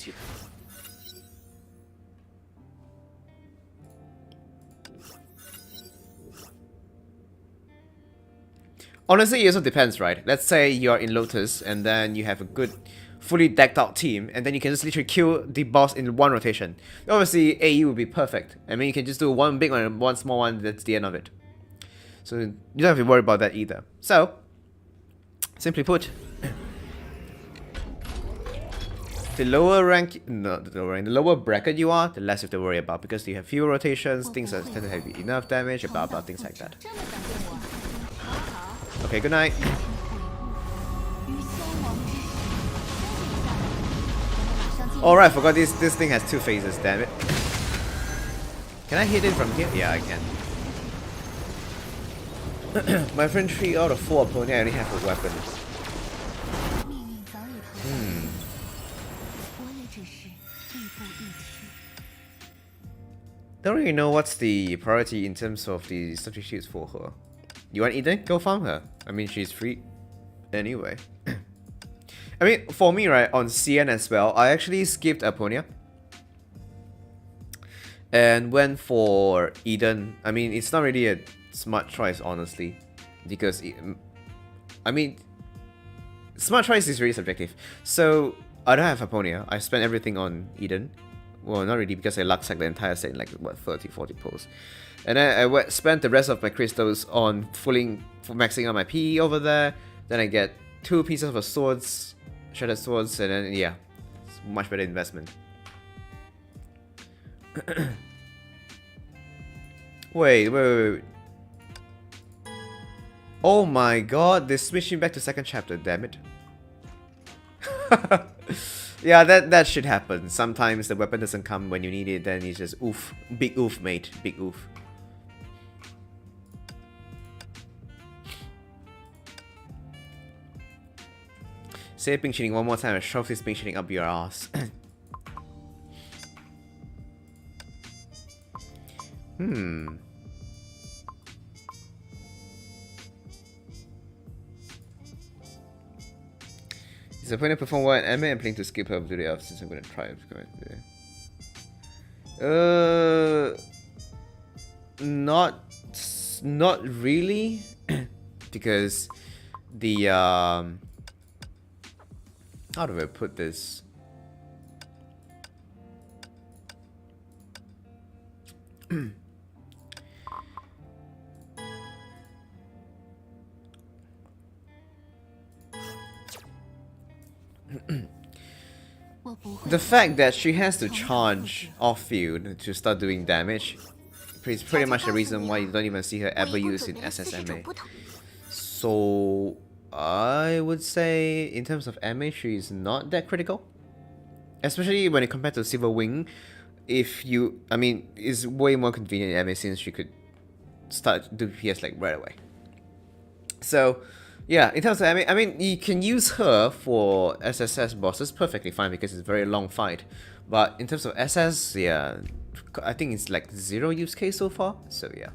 Speaker 2: Honestly, it also depends, right? Let's say you're in Lotus and then you have a good fully decked out team, and then you can just literally kill the boss in one rotation. Obviously, AE would be perfect. I mean, you can just do one big one and one small one, that's the end of it. So you don't have to worry about that either. So, simply put, the lower rank, the lower bracket you are, the less you have to worry about, because you have fewer rotations, things that tend to have enough damage, blah blah, things like that. Okay, good night. Alright, I forgot this thing has two phases, damn it. Can I hit it from here? Yeah, I can. My friend 3 out of 4 Aponia, I only have a weapon. Don't really know what's the priority in terms of the substitutes for her. You want Eden? Go farm her. I mean, she's free anyway. I mean, for me, right, on CN as well, I actually skipped Aponia and went for Eden. I mean, it's not really a smart choice, honestly, because I mean, smart choice is really subjective. So I don't have Aponia. I spent everything on Eden. Well, not really, because I luck sacked the entire set in like what, 30-40 pulls. And then I spent the rest of my crystals on maxing out my PE over there. Then I get 2 pieces of swords, shattered swords, and then yeah, it's much better investment. Wait. Oh my god, they're switching back to second chapter, damn it. Yeah, that should happen. Sometimes the weapon doesn't come when you need it, then it's just oof. Big oof, mate. Big oof. Say ping shooting one more time and shove this ping shooting up your ass. Is the point to perform well in anime and playing to skip her video off since I'm gonna try it. Not really, because the how do I put this? The fact that she has to charge off field to start doing damage is pretty much the reason why you don't even see her ever use in SSMA. So I would say in terms of MA, she is not that critical, especially when it compared to Silver Wing. I mean, it's way more convenient in MA since she could start do PS like right away. So yeah, in terms of MA, I mean, you can use her for SSS bosses perfectly fine because it's a very long fight. But in terms of SS, yeah, I think it's like 0 use case so far. So yeah.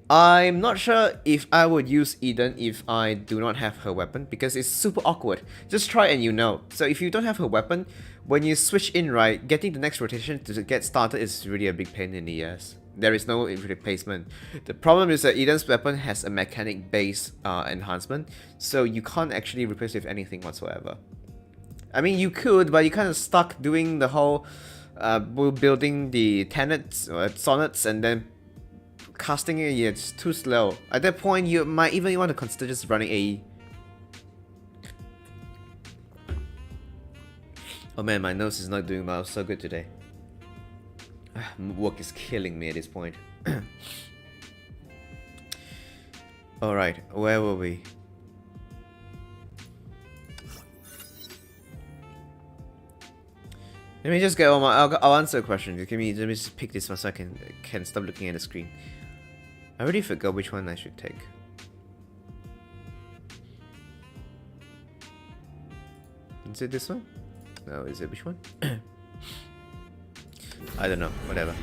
Speaker 2: I'm not sure if I would use Eden if I do not have her weapon, because it's super awkward. Just try and you know. So if you don't have her weapon, when you switch in, right, getting the next rotation to get started is really a big pain in the ass. There is no replacement. The problem is that Eden's weapon has a mechanic-based enhancement, so you can't actually replace it with anything whatsoever. I mean, you could, but you're kind of stuck doing the whole building the tenets or sonnets and then casting it. Yeah, it's too slow. At that point, you might even want to consider just running AE. Oh man, my nose is not doing well so good today. Work is killing me at this point. Alright, where were we? Let me just get on my. I'll answer a question. Let me just pick this one so I can stop looking at the screen. I already forgot which one I should take. Is it this one? No, is it which one? I don't know. Whatever.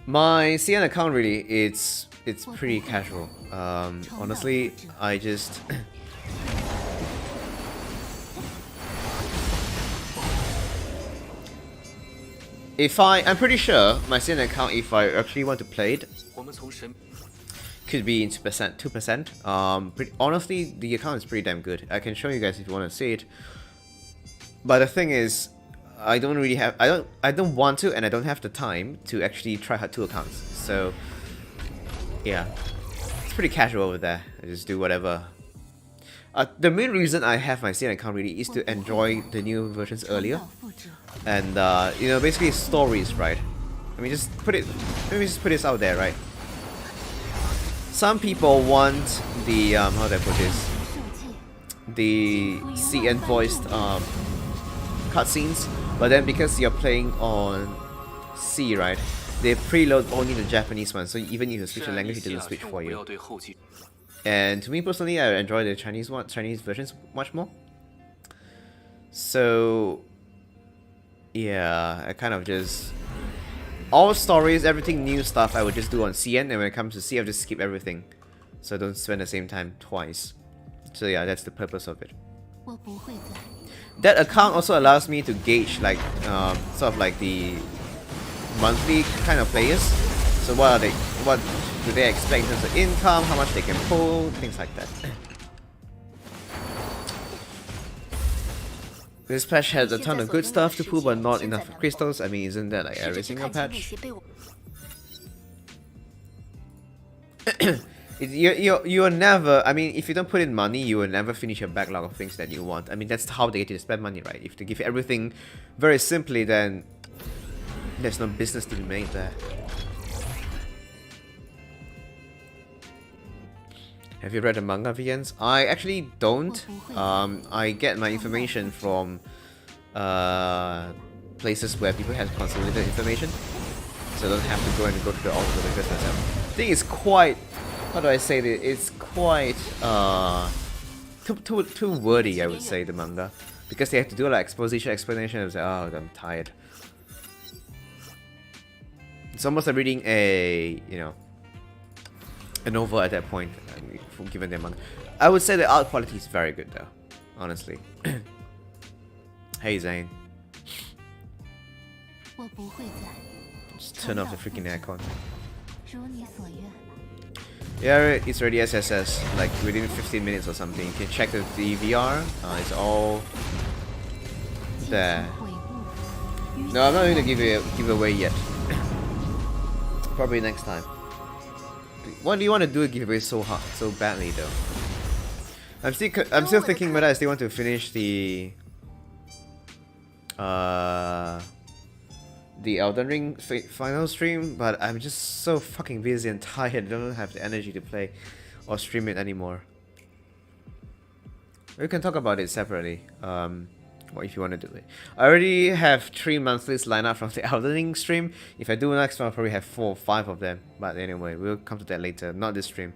Speaker 2: My CN account really, it's pretty casual. Honestly, I just. I'm pretty sure my CN account, if I actually want to play it, could be in 2%. Honestly, the account is pretty damn good. I can show you guys if you want to see it. But the thing is, I don't really have, I don't want to, and I don't have the time to actually try out 2 accounts. So yeah, it's pretty casual over there. I just do whatever. The main reason I have my CN account really is to enjoy the new versions earlier, and you know, basically stories, right? Let me just put this out there, right? Some people want the how do I put this? The CN voiced cutscenes, but then because you're playing on C, right? They preload only the Japanese one, so even if you switch the language, it doesn't switch for you. And to me personally, I enjoy the Chinese versions much more. So yeah, I kind of just all stories, everything new stuff, I would just do on CN, and when it comes to C, I'll just skip everything, so I don't spend the same time twice. So yeah, that's the purpose of it. That account also allows me to gauge like sort of like the monthly kind of players. So what do they expect in terms of income, how much they can pull, things like that. This patch has a ton of good stuff to pull, but not enough crystals. I mean, isn't that like every single patch? You're never. I mean, if you don't put in money, you will never finish your backlog of things that you want. I mean, that's how they get you to spend money, right? If they give you everything very simply, then there's no business to be made there. Have you read the manga, Vians? I actually don't. I get my information from places where people have consolidated information, so I don't have to go to the author because myself. I think it's quite. How do I say this? It's quite too wordy, I would say, the manga, because they have to do like explanation. I was like, oh, I'm tired. It's almost like reading a a novel at that point, given their manga. I would say the art quality is very good though, honestly. Hey Zane. Just turn off the freaking aircon. Yeah, it's already SSS, like within 15 minutes or something. You can check the DVR, it's all there. No, I'm not going to give it away yet. Probably next time. What do you want to do give away so hard, so badly though? I'm still thinking whether I still want to finish the Elden Ring final stream, but I'm just so fucking busy and tired. I don't have the energy to play or stream it anymore. We can talk about it separately. Or if you want to do it. I already have 3 monthlies lined up from the Elden Ring stream. If I do next one, I'll probably have 4 or 5 of them. But anyway, we'll come to that later. Not this stream.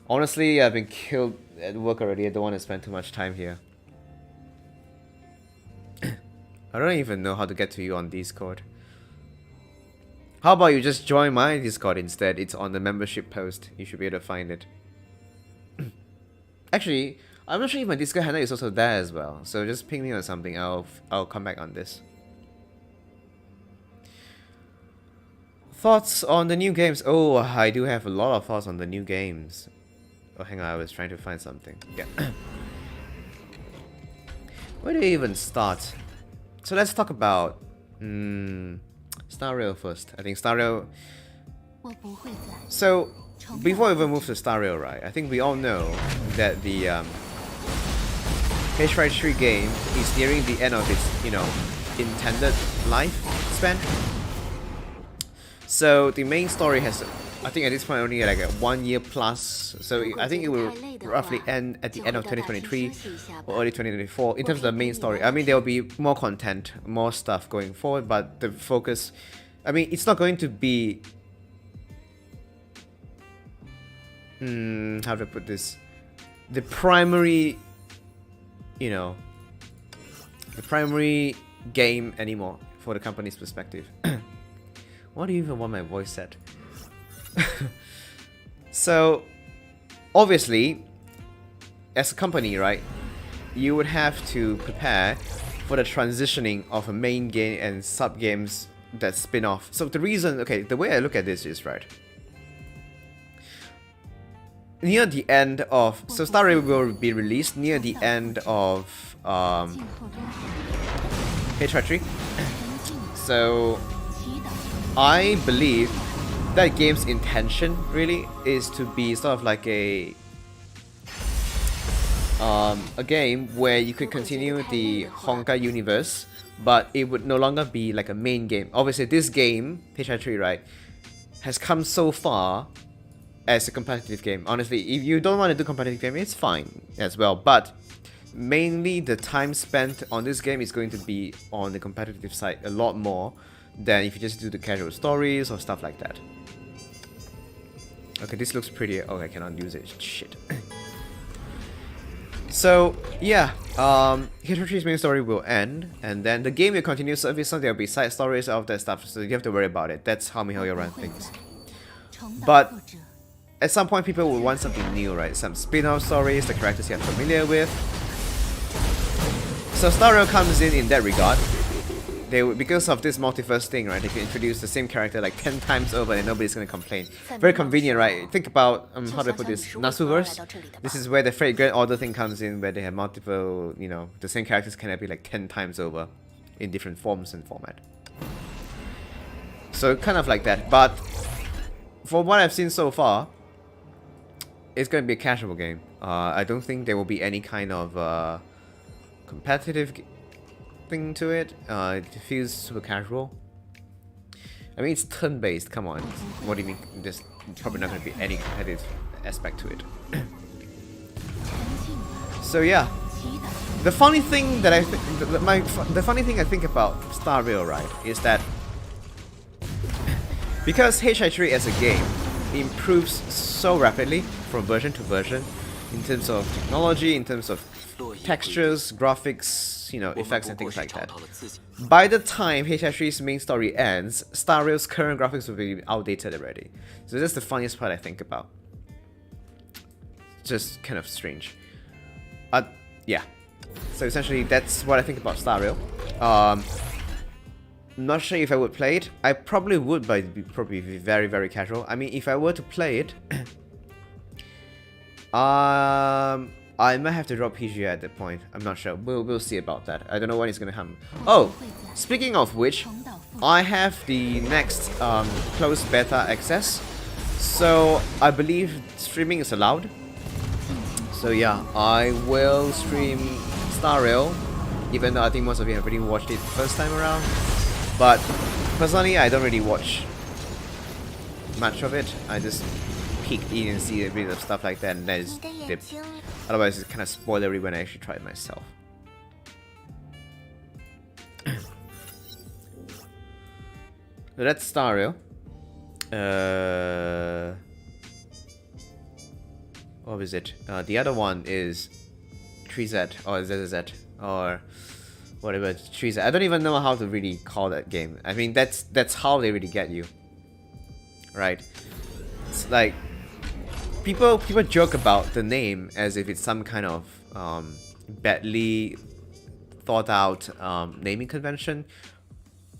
Speaker 2: Honestly, I've been killed at work already. I don't want to spend too much time here. I don't even know how to get to you on Discord. How about you just join my Discord instead? It's on the membership post. You should be able to find it. Actually, I'm not sure if my Discord handle is also there as well. So just ping me or something. I'll come back on this. Thoughts on the new games? Oh, I do have a lot of thoughts on the new games. Oh, hang on, I was trying to find something. Yeah. Where do you even start? So let's talk about Star Rail first. I think Star Rail. So before we even move to Star Rail, right? I think we all know that the HI3 game is nearing the end of its, intended lifespan. So the main story has, I think at this point only like a 1 year plus. So I think it will roughly end at the end of 2023 or early 2024 in terms of the main story. I mean, there will be more content, more stuff going forward, but the focus, I mean, it's not going to be, how do I put this? The primary, the primary game anymore for the company's perspective. What do you even want my voice set? So, obviously, as a company, right, you would have to prepare for the transitioning of a main game and sub games that spin off. So the reason, okay, the way I look at this is, right, near the end of, so Star Rail will be released near the end of HI3. So I believe that game's intention really is to be sort of like a game where you could continue the Honkai universe, but it would no longer be like a main game. Obviously, this game, HI3, right, has come so far as a competitive game. Honestly, if you don't want to do competitive game, it's fine as well. But mainly the time spent on this game is going to be on the competitive side a lot more than if you just do the casual stories or stuff like that. Okay, this looks pretty. Oh, I cannot use it. Shit. So yeah, HI3's main story will end, and then the game will continue. So there'll be side stories of that stuff, so you have to worry about it. That's how Mihoyo run things. But at some point, people will want something new, right? Some spin-off stories, the characters you're familiar with. So Star Rail comes in that regard. They because of this multiverse thing, right? They can introduce the same character like 10 times over and nobody's gonna complain. Very convenient, right? Think about how do I put this? Nasuverse. This is where the Fate Grand Order thing comes in, where they have multiple, the same characters can be like 10 times over in different forms and format. So kind of like that. But from what I've seen so far, it's going to be a casual game. I don't think there will be any kind of competitive thing to it. It feels super casual. I mean, it's turn-based. Come on, what do you mean? There's probably not going to be any competitive aspect to it. So yeah, the funny thing that the funny thing I think about Star Rail, right, is that because HI3 as a game improves so rapidly from version to version in terms of technology, in terms of textures, graphics, you know, effects and things like that. By the time HI3's main story ends, Star Rail's current graphics will be outdated already. So that's the funniest part I think about. Just kind of strange. Yeah. So essentially that's what I think about Star Rail. Not sure if I would play it. I probably would, but it'd be probably very, very casual. I mean, if I were to play it, I might have to drop PG at that point. I'm not sure. We'll see about that. I don't know when it's gonna happen. Oh, speaking of which, I have the next closed beta access, so I believe streaming is allowed. So yeah, I will stream Star Rail, even though I think most of you have already watched it first time around. But personally, I don't really watch much of it. I just peek in and see a bit of stuff like that, and then just dip. Otherwise, it's kind of spoilery when I actually try it myself. So that's Star Rail. What was it? The other one is 3Z or ZZ or whatever, 3Z. I don't even know how to really call that game. I mean, that's how they really get you, right? It's like people joke about the name as if it's some kind of badly thought out naming convention,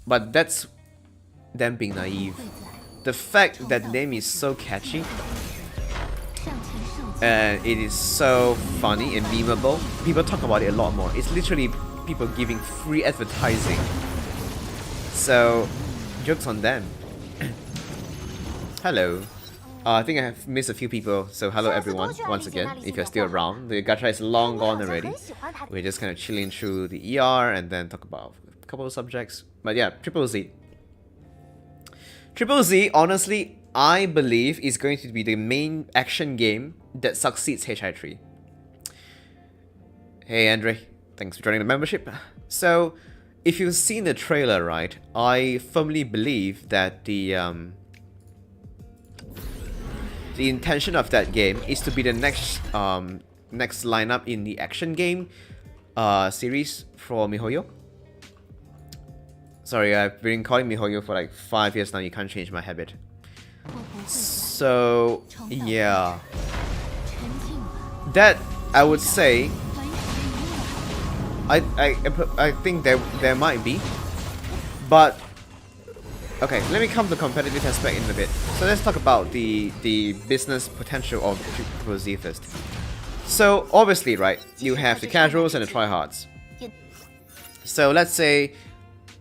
Speaker 2: but that's them being naive. The fact that the name is so catchy and it is so funny and memeable, people talk about it a lot more. It's literally people giving free advertising. So, jokes on them. Hello. I think I have missed a few people, so hello everyone, once again, if you're still around. The gacha is long gone already. We're just kind of chilling through the ER and then talk about a couple of subjects. But yeah, Triple Z. Triple Z, honestly, I believe is going to be the main action game that succeeds HI3. Hey Andre, thanks for joining the membership. So, if you've seen the trailer, right, I firmly believe that the intention of that game is to be the next lineup in the action game series for MiHoYo. Sorry, I've been calling MiHoYo for like 5 years now. You can't change my habit. So yeah, that I would say. I think there might be, but okay. Let me come to the competitive aspect in a bit. So let's talk about the business potential of Triple Z first. So obviously, right, you have the casuals and the tryhards. So let's say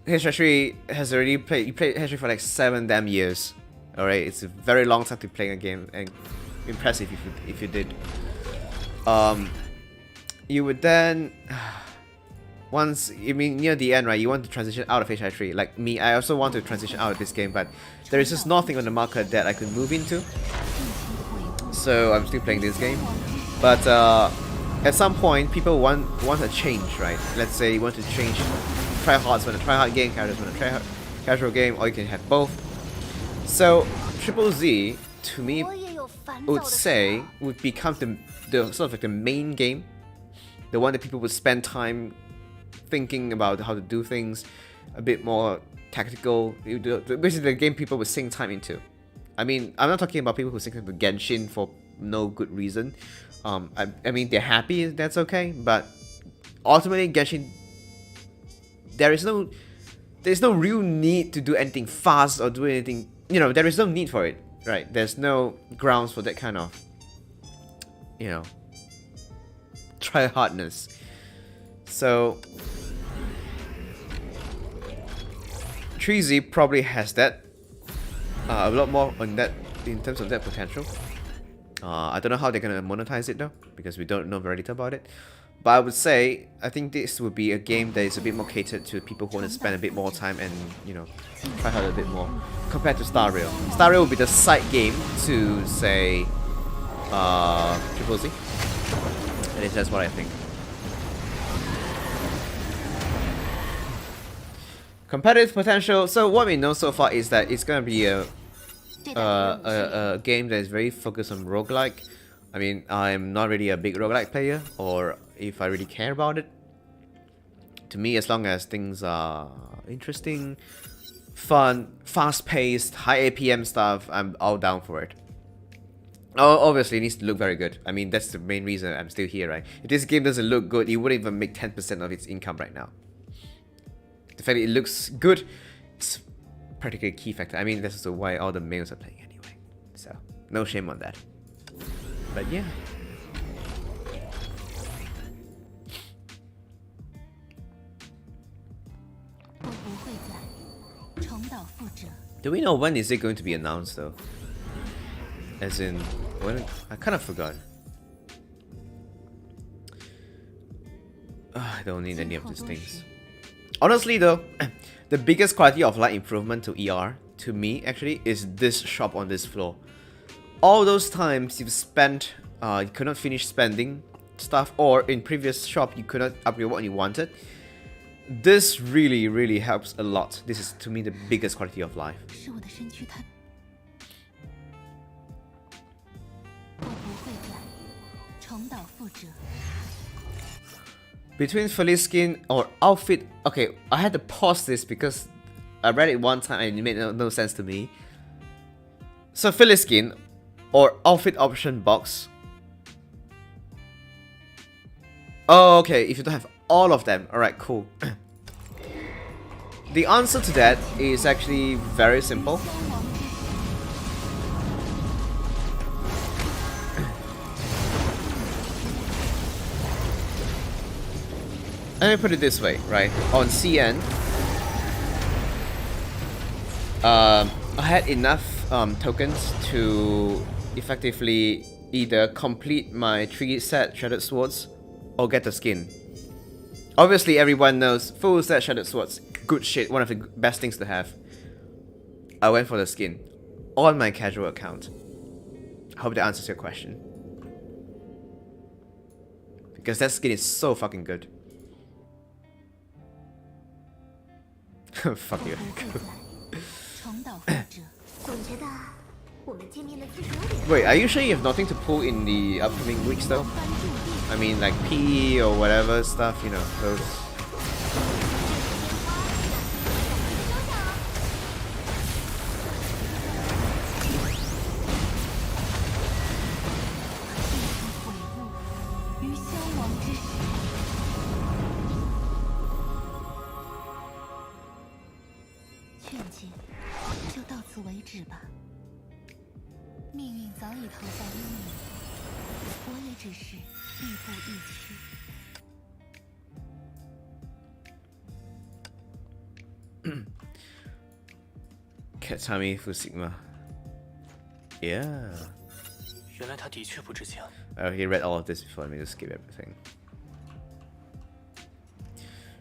Speaker 2: HI3 has already played. You played HI3 for like 7 damn years. All right, it's a very long time to play a game, and impressive if you did. You would then. Once, I mean, near the end, right, you want to transition out of HI3. Like me, I also want to transition out of this game, but there is just nothing on the market that I could move into. So I'm still playing this game. But at some point, people want a change, right? Let's say you want to change tryhards when a tryhard game, casuals when a casual game, or you can have both. So Triple Z, to me, would say would become the sort of like the main game, the one that people would spend time thinking about how to do things, a bit more tactical. Basically, the game people would sink time into. I mean, I'm not talking about people who sink into Genshin for no good reason. I mean, they're happy, that's okay. But ultimately, Genshin, there's no real need to do anything fast or do anything. You know, there is no need for it, right? There's no grounds for that kind of, you know, try hardness. So 3Z probably has that a lot more on that in terms of that potential. I don't know how they're gonna monetize it though, because we don't know very little about it. But I would say, I think this would be a game that is a bit more catered to people who want to spend a bit more time and, you know, try hard a bit more, compared to Star Rail. Star Rail will be the side game to, say, Triple Z. At least that's what I think. Competitive potential. So what we know so far is that it's gonna be a game that is very focused on roguelike. I mean, I'm not really a big roguelike player, or if I really care about it. To me, as long as things are interesting, fun, fast-paced, high APM stuff, I'm all down for it. Oh, obviously, it needs to look very good. I mean, that's the main reason I'm still here, right? If this game doesn't look good, it wouldn't even make 10% of its income right now. The fact that it looks good, it's practically a key factor. I mean, this is why all the males are playing anyway. So, no shame on that. But yeah. Do we know when is it going to be announced though? As in, when? I kind of forgot. I don't need any of these things. Honestly though, the biggest quality of life improvement to ER, to me actually, is this shop on this floor. All those times you've spent, you could not finish spending stuff, or in previous shop you could not upgrade what you wanted. This really helps a lot. This is to me the biggest quality of life. Between Føll's skin or outfit, okay, I had to pause this because I read it one time and it made no sense to me. So Føll's skin or outfit option box. Oh, okay, if you don't have all of them, alright, cool. The answer to that is actually very simple. Let me put it this way, right? On CN, I had enough tokens to effectively either complete my 3 set Shattered Swords or get the skin. Obviously, everyone knows full set Shattered Swords, good shit, one of the best things to have. I went for the skin on my casual account. I hope that answers your question. Because that skin is so fucking good. Fuck you. Wait, are you sure you have nothing to pull in the upcoming weeks though? I mean, like P or whatever stuff, you know, those. Katami for Sigma. Yeah. Oh, he read all of this before. Let me just skip everything.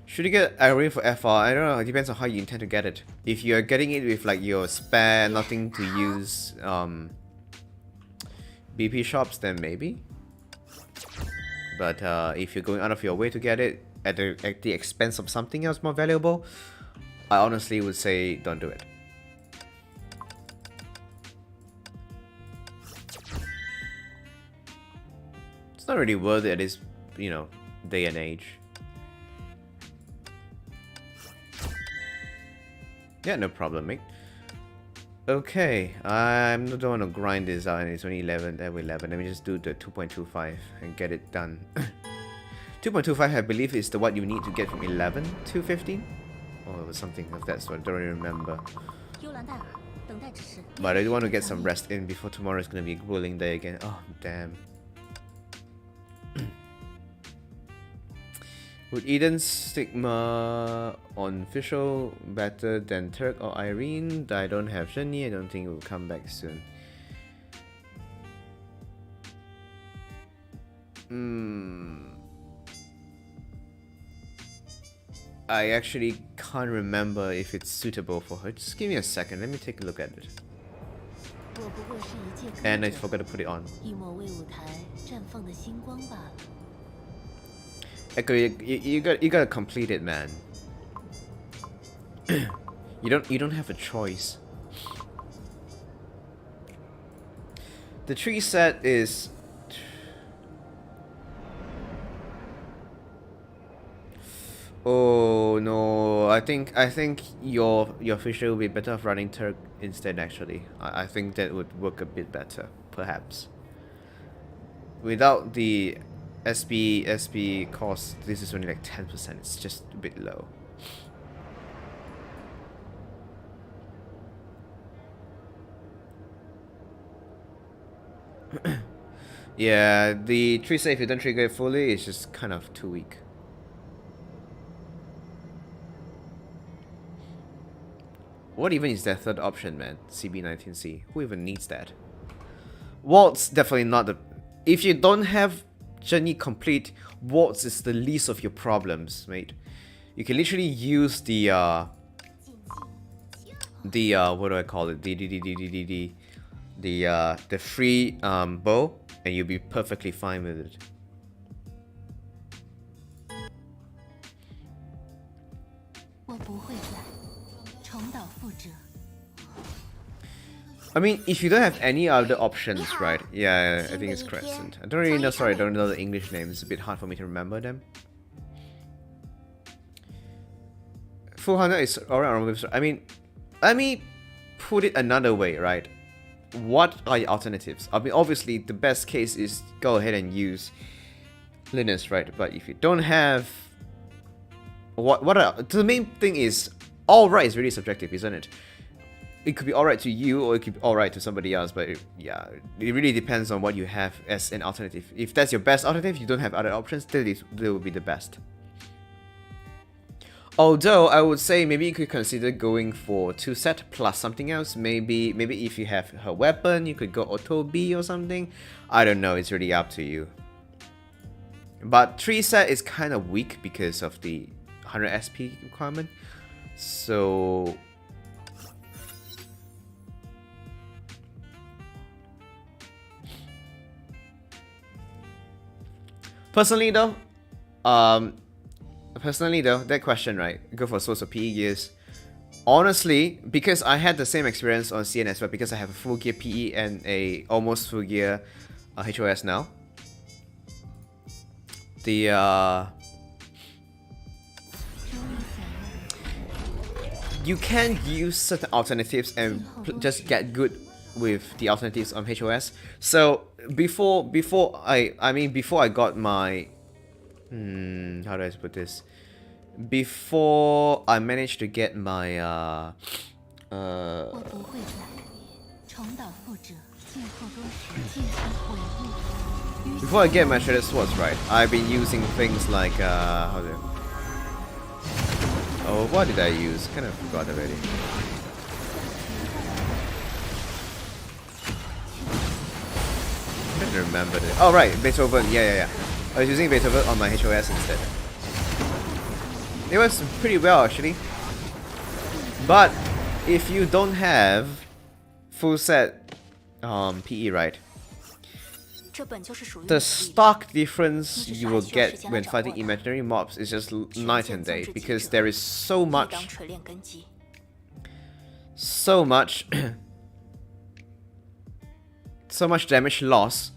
Speaker 2: Should you get Irene for FR? I don't know. It depends on how you intend to get it. If you're getting it with like your spare, nothing to use BP shops, then maybe. But if you're going out of your way to get it at the expense of something else more valuable, I honestly would say don't do it. It's not really worth it at this, you know, day and age. Yeah, no problem, mate. Okay, I don't want to grind this out, and it's only 11. Let me just do the 2.25 and get it done. 2.25, I believe, is the what you need to get from 11 to 15, or something of that sort. I don't really remember. But I do want to get some rest in before tomorrow is going to be a grueling day again. Oh, damn. Would Eden's Stigma on official better than Turk or Irene? I don't have Shani. I don't think it will come back soon. I actually can't remember if it's suitable for her. Just give me a second. Let me take a look at it.
Speaker 1: 我不过是一介歌
Speaker 2: And I
Speaker 1: 者，
Speaker 2: forgot to put it on.
Speaker 1: 一抹为舞台绽放的星光罢了。
Speaker 2: Echo, you gotta complete it, man. you don't have a choice. The tree set is. Oh no! I think your fisher will be better off running Turk instead. Actually, I think that would work a bit better, perhaps. Without the SB cost, this is only like 10%. It's just a bit low. Yeah, the tree set, if you don't trigger it fully, it's just kind of too weak. What even is that third option, man? CB19C. Who even needs that? Waltz, definitely not the... If you don't have Zhenyi complete, Waltz is the least of your problems, mate. You can literally use the what do I call it? The free bow, and you'll be perfectly fine with it. I mean, if you don't have any other options, right? Yeah, I think it's Crescent. I don't really know, sorry, I don't know the English names. It's a bit hard for me to remember them. Full Hunter is alright. I mean, let me put it another way, right? What are your alternatives? I mean, obviously, the best case is go ahead and use Linus, right? But if you don't have... the main thing is, alright is really subjective, isn't it? It could be alright to you, or it could be alright to somebody else, but yeah, it really depends on what you have as an alternative. If that's your best alternative, you don't have other options, that will be the best. Although, I would say maybe you could consider going for 2 set plus something else. Maybe if you have her weapon, you could go Auto B or something. I don't know, it's really up to you. But 3 set is kind of weak because of the 100 SP requirement. So... Personally though, that question, right? Go for source of PE gears. Honestly, because I had the same experience on CN as well, because I have a full gear PE and a almost full gear HOS now. You can use certain alternatives and just get good with the alternatives on HOS. So before I got my how do I put this? Before I managed to get my before I get my shredded swords, right? I've been using things like oh, what did I use? Kind of forgot already. I don't remember it. Oh right, Beethoven. Yeah. I was using Beethoven on my HOS instead. It was pretty well actually. But if you don't have full set PE, right? The stock difference you will get when fighting imaginary mobs is just night and day, because there is so much damage loss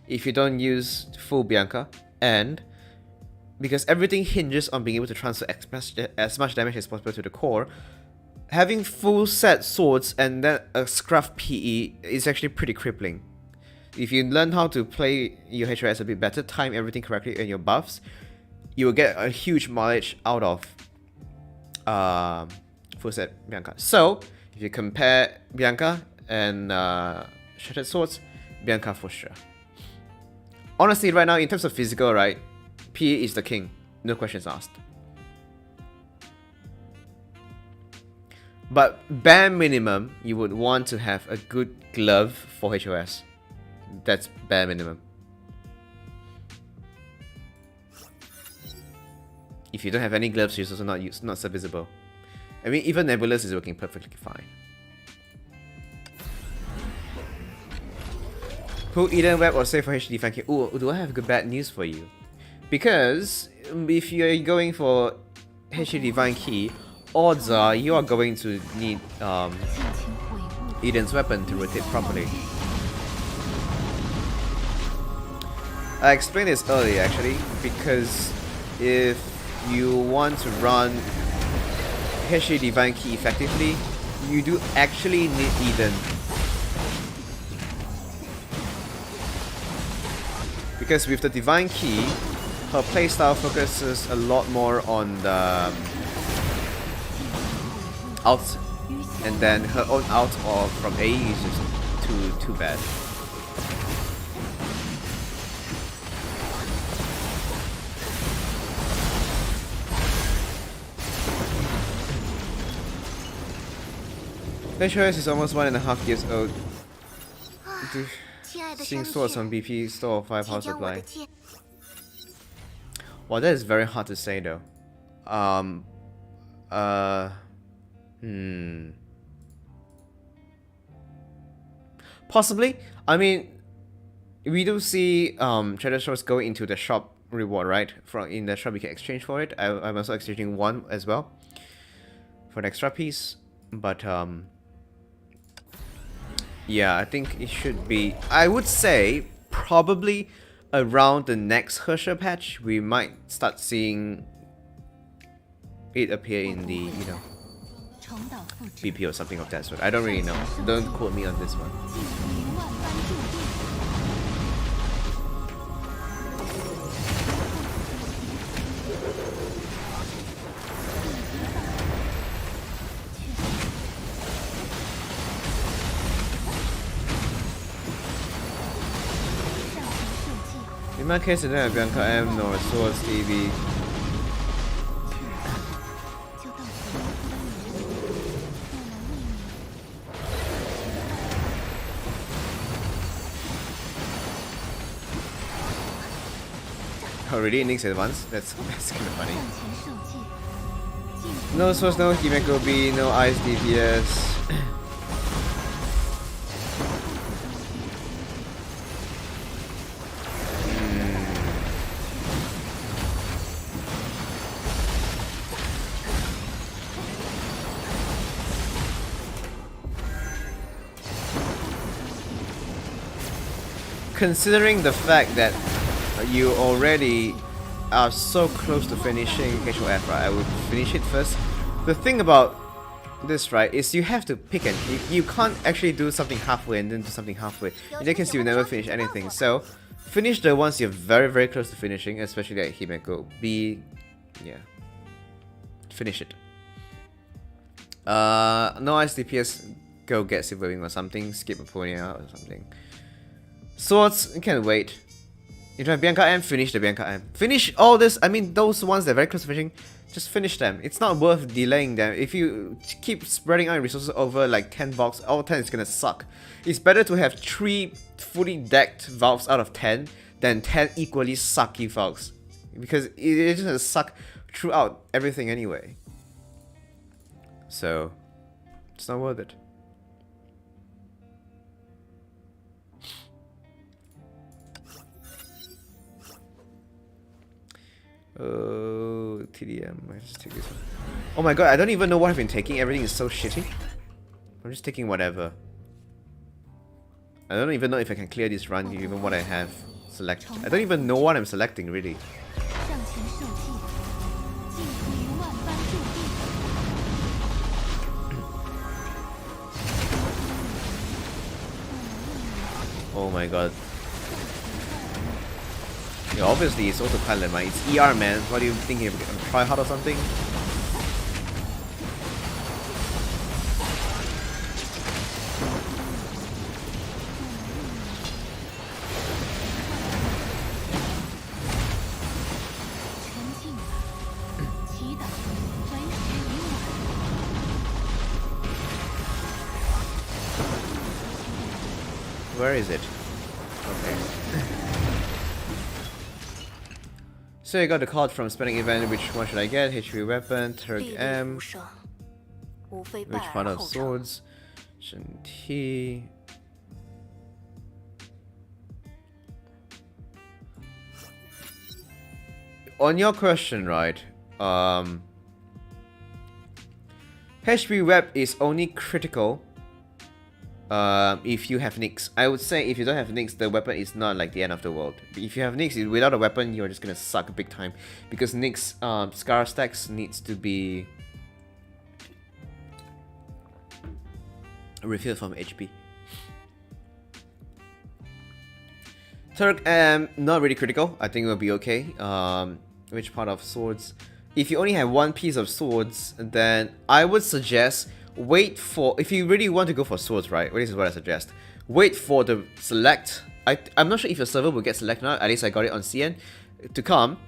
Speaker 2: if you don't use full Bianca, and because everything hinges on being able to transfer as much damage as possible to the core, having full set swords and then a scruff PE is actually pretty crippling. If you learn how to play your HRS a bit better, time everything correctly and your buffs, you will get a huge mileage out of full set Bianca. So, if you compare Bianca and Shattered Swords, Bianca for sure. Honestly, right now, in terms of physical, right, PE is the king. No questions asked. But bare minimum, you would want to have a good glove for HOS. That's bare minimum. if you don't have any gloves, it's also not so visible. I mean, even Nebulous is working perfectly fine. Who Eden 𝖆𝖊 or say for HI3 V5.6? Oh, do I have good bad news for you? Because if you're going for HI3 V5.6, odds are you are going to need Eden's weapon to rotate properly. I explained this earlier actually, because if you want to run HI3 V5.6 effectively, you do actually need Eden. Because with the Divine Key, her playstyle focuses a lot more on the ult, and then her own ult or from AE is just too bad. HOS is almost 1.5 years old. Seeing swords on BP store 5 power supply. Well, that is very hard to say though. Possibly. I mean, we do see treasure swords go into the shop reward, right? From in the shop we can exchange for it. I'm also exchanging one as well for an extra piece, but yeah, I think it should be. I would say probably around the next Herrscher patch, we might start seeing it appear in the, you know, BP or something of that sort. I don't really know. Don't quote me on this one. In my case, I don't have 𝖆𝖑𝖊𝖊 nor swords TV. Oh, really? Inix advance? That's kind of funny. No swords, no 𝖆𝖆𝑑𝖆𝑑𝖆, no ice DPS. Considering the fact that you already are so close to finishing HOF, right? I would finish it first. The thing about this, right, is you have to pick and you can't actually do something halfway and then do something halfway. In that case, you never finish anything. So finish the ones you're very close to finishing, especially like 𝖆𝖆𝑑𝖆𝑑𝖆. Yeah, finish it. No ice DPS, go get Silver Wing or something. Skip Aponia or something. Swords, you can wait. You try 𝖆𝖑𝖊𝖊, finish the 𝖆𝖑𝖊𝖊. Finish all this, I mean those ones that are very close to finishing, just finish them. It's not worth delaying them. If you keep spreading out your resources over like 10 box, all 10 is gonna suck. It's better to have 3 fully decked valks out of 10 than 10 equally sucky valks. Because it's just gonna suck throughout everything anyway. So, it's not worth it. Oh, TDM. I just take this one. Oh my god, I don't even know what I've been taking. Everything is so shitty. I'm just taking whatever. I don't even know if I can clear this run given what I have selected. I don't even know what I'm selecting really. Oh my god. Yeah, obviously it's autopilot, man. It's ER, man. What are you thinking? Try hard or something? Where is it? Okay. So I got the card from spending event. Which one should I get? HI3 weapon, 𝖆𝖓𝖊,
Speaker 3: 无射，无非
Speaker 2: which
Speaker 3: 败
Speaker 2: part
Speaker 3: 而
Speaker 2: of
Speaker 3: 后成。
Speaker 2: swords? 身体. On your question, right? HI3 web is only critical if you have nicks. I would say if you don't have nicks, the weapon is not like the end of the world. If you have nicks, without a weapon, you're just gonna suck big time. Because nicks, scar stacks needs to be refilled from HP. Turk, not really critical. I think it will be okay. Which part of swords? If you only have one piece of swords, then I would suggest wait for, if you really want to go for swords, right? This is what I suggest. Wait for the select. I'm not sure if your server will get select or not. At least I got it on CN to come.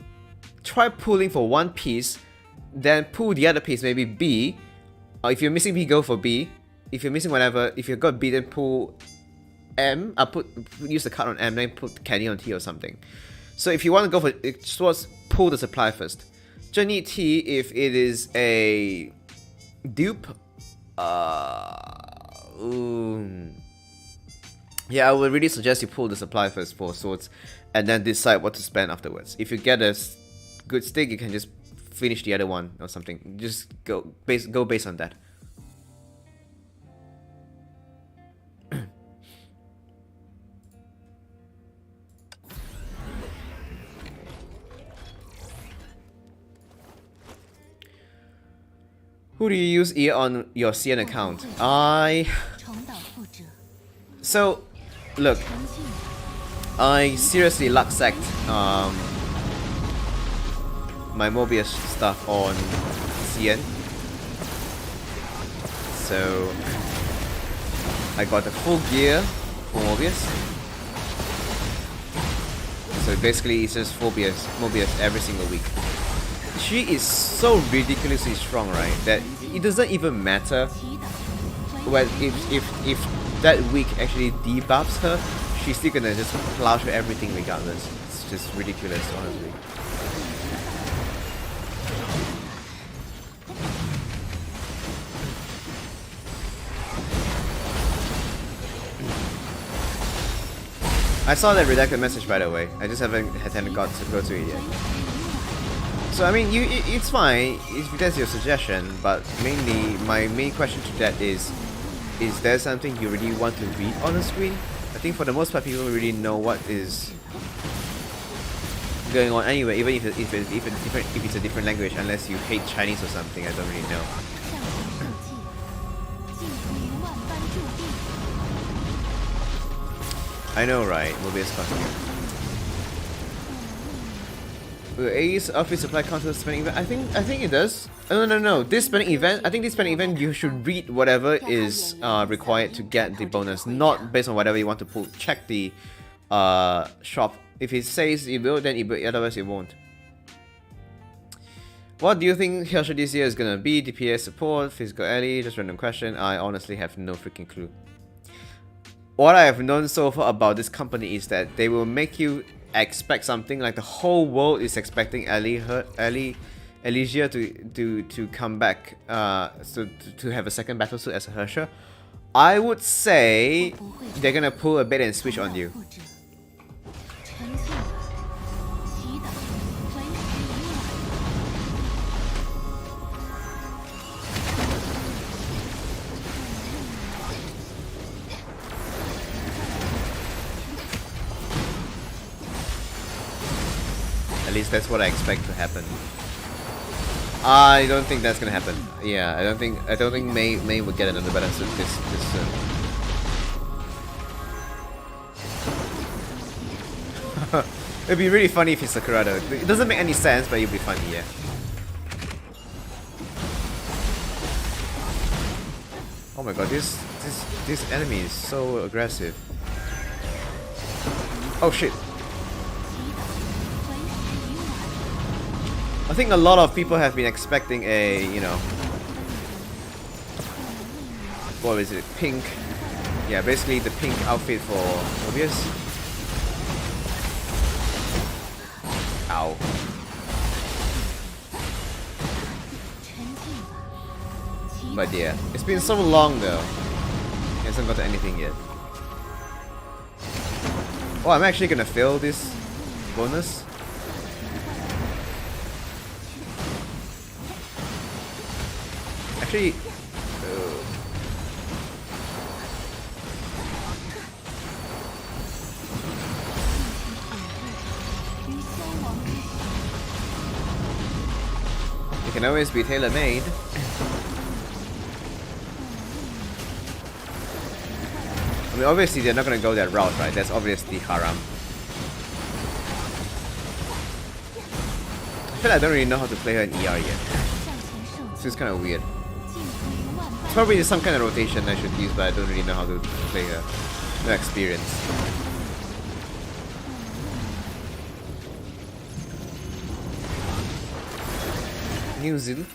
Speaker 2: Try pulling for one piece, then pull the other piece, maybe B. If you're missing B, go for B. If you're missing whatever, if you've got B, then pull M. Use the card on M, then put candy on T or something. So if you want to go for swords, pull the supply first. Jenny T, if it is a dupe, yeah, I would really suggest you pull the supply first for swords, and then decide what to spend afterwards. If you get a good stick, you can just finish the other one or something. Just go based on that. Who do you use here on your CN account? So, look, I seriously luck sacked my Mobius stuff on CN. So, I got the full gear for Mobius. So basically, it's just Mobius every single week. She is so ridiculously strong, right? That it doesn't even matter well if that week actually debuffs her, she's still gonna just plow through everything regardless. It's just ridiculous, honestly. I saw that redacted message, by the way. I just haven't got to go to it yet. So I mean, it's fine if that's your suggestion, but mainly my main question to that is there something you really want to read on the screen? I think for the most part, people really know what is going on anyway, even if it's a different language, unless you hate Chinese or something. I don't really know. I know, right? Mobius costume. Will A's outfit supply counter spending event? I think it does. No. This spending event, I think this spending event you should read whatever is required to get the bonus, not based on whatever you want to pull. Check the shop. If it says it will, then it will, otherwise it won't. What do you think Hyosha this year is gonna be? DPS support, physical ally? Just random question. I honestly have no freaking clue. What I have known so far about this company is that they will make you expect something, like the whole world is expecting 𝖆𝖊𝖊 to come back, so to have a second battlesuit as a Hyosha. I would say they're gonna pull a bait and switch on you. At least that's what I expect to happen. I don't think that's gonna happen. Yeah, I don't think Mei will get another battlesuit this soon. It'd be really funny if it's Sakura though. It doesn't make any sense, but it'd be funny, yeah. Oh my god, this enemy is so aggressive. Oh shit. I think a lot of people have been expecting a, you know, what is it, pink, yeah, basically the pink outfit for Mobius. Ow. But yeah, it's been so long though. He hasn't got to anything yet. Oh, I'm actually gonna fail this bonus. Actually, it can always be tailor-made. I mean, obviously they're not gonna go that route, right? That's obviously haram. I feel like I don't really know how to play her in ER yet. This is kind of weird. It's probably some kind of rotation I should use, but I don't really know how to play her. No experience. New Zil?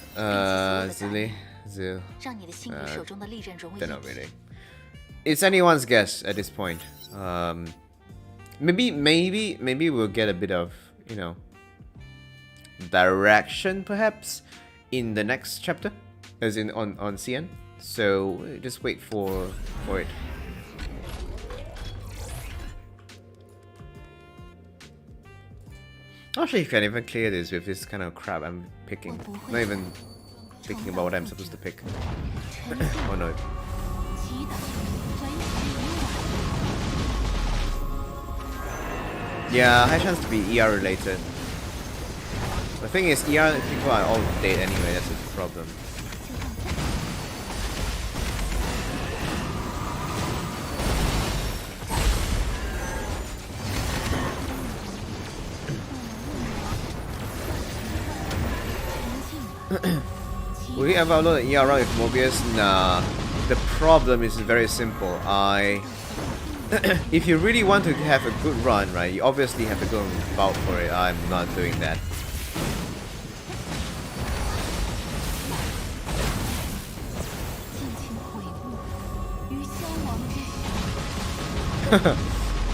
Speaker 2: Zil. Don't know really. It's anyone's guess at this point. Maybe we'll get a bit of, you know, direction perhaps in the next chapter, as in on CN. So just wait for it. Actually, you can even clear this with this kind of crap I'm picking. Not even thinking about what I'm supposed to pick. Oh no. Yeah, high chance to be ER related. The thing is, ER people are all dead anyway, that's the problem. Will you ever upload an ER run with Mobius? Nah. The problem is very simple. If you really want to have a good run, right, you obviously have to go and vote for it. I'm not doing that.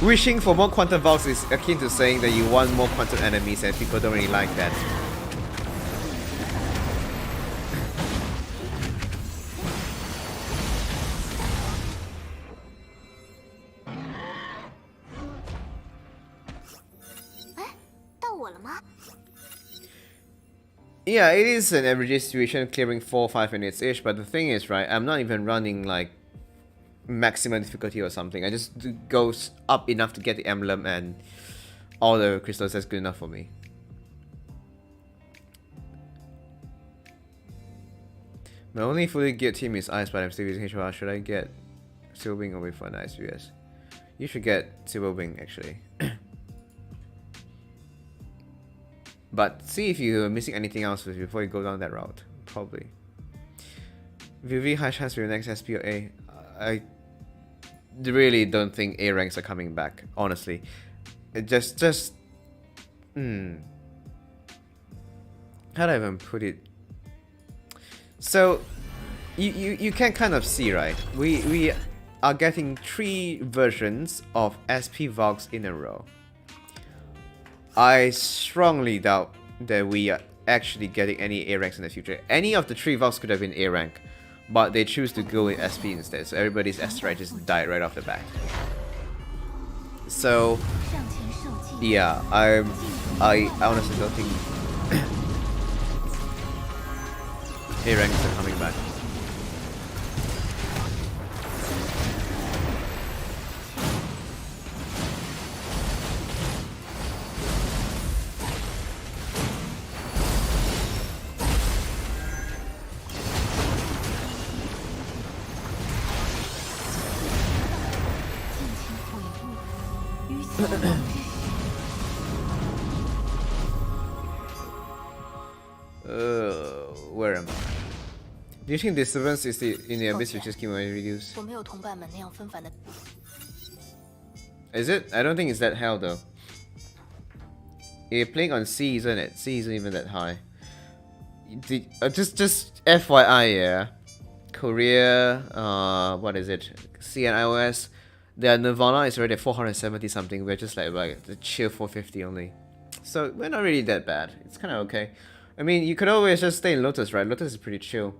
Speaker 2: Wishing for more quantum valks is akin to saying that you want more quantum enemies, and people don't really like that. Yeah, it is an average situation clearing 4-5 minutes ish, but the thing is, right, I'm not even running like maximum difficulty or something. I just go up enough to get the emblem and all the crystals. That's good enough for me. My only fully geared team is Ice, but I'm still using HI. Should I get Silver Wing or wait for an Ice VS? You should get Silver Wing actually. But see if you're missing anything else before you go down that route. Probably. VV high chance for your next SP or A. I really don't think A ranks are coming back, honestly. It just how do I even put it? So you can kind of see, right? We are getting 3 versions of SP valks in a row. I strongly doubt that we are actually getting any A ranks in the future. Any of the 3 valks could have been A rank, but they choose to go with SP instead, so everybody's S-Strike just died right off the bat. So yeah, I honestly don't think A ranks are coming back. Where am I? Do you think disturbance is in the abyss which is keep my reduce? Is it? I don't think it's that hell though. You're playing on C, isn't it? C isn't even that high. Just FYI, yeah. Korea, what is it? C and iOS. Their Nirvana is already at 470 something. We're just like the chill 450 only. So we're not really that bad. It's kind of okay. I mean, you could always just stay in Lotus, right? Lotus is pretty chill.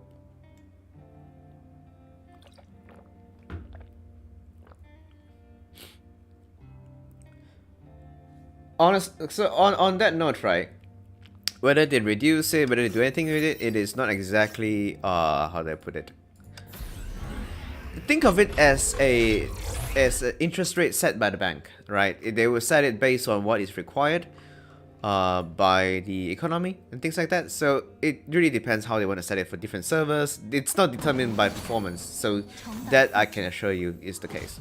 Speaker 2: on that note, right? Whether they reduce it, whether they do anything with it, it is not exactly how do I put it? Think of it as an interest rate set by the bank, right? They will set it based on what is required by the economy and things like that. So it really depends how they want to set it for different servers. It's not determined by performance. So that I can assure you is the case.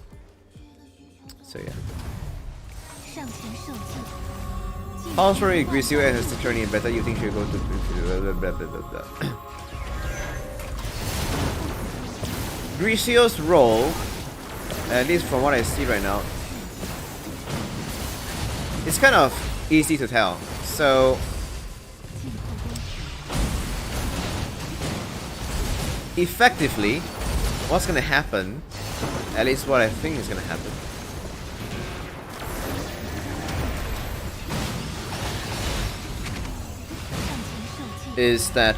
Speaker 2: So yeah. How sorry Grisio and his journey better you think should go to blah, blah, blah, blah, blah. Grisio's role, at least from what I see right now, it's kind of easy to tell. So effectively, what's gonna happen, at least what I think is gonna happen, is that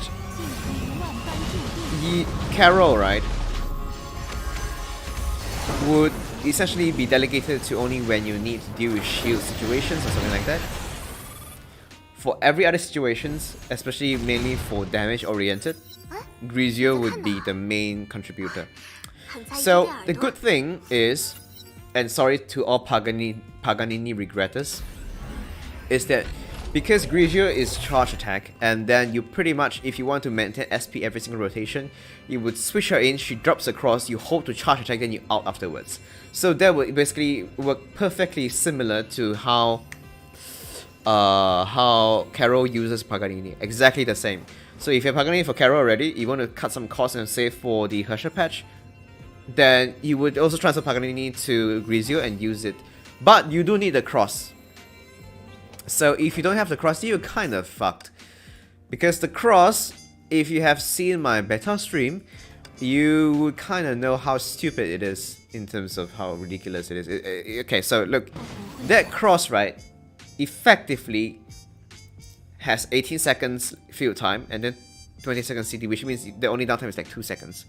Speaker 2: Carol, right, would essentially be delegated to only when you need to deal with shield situations or something like that. For every other situations, especially mainly for damage oriented, Grisio would be the main contributor. So the good thing is, and sorry to all Paganini regretters, is that because Grisio is charge attack, and then you pretty much, if you want to maintain SP every single rotation, you would switch her in, she drops across, you hold to charge attack, then you out afterwards. So that would basically work perfectly similar to how Carol uses Paganini. Exactly the same. So if you're Paganini for Carol already, you want to cut some costs and save for the 𝖆𝖓𝖊 patch, then you would also transfer Paganini to Grisio and use it. But you do need the cross. So if you don't have the cross, you're kind of fucked. Because the cross, if you have seen my beta stream, you would kind of know how stupid it is in terms of how ridiculous it is. Okay, so look, that cross, right, effectively has 18 seconds field time and then 20 seconds CD, which means the only downtime is like 2 seconds.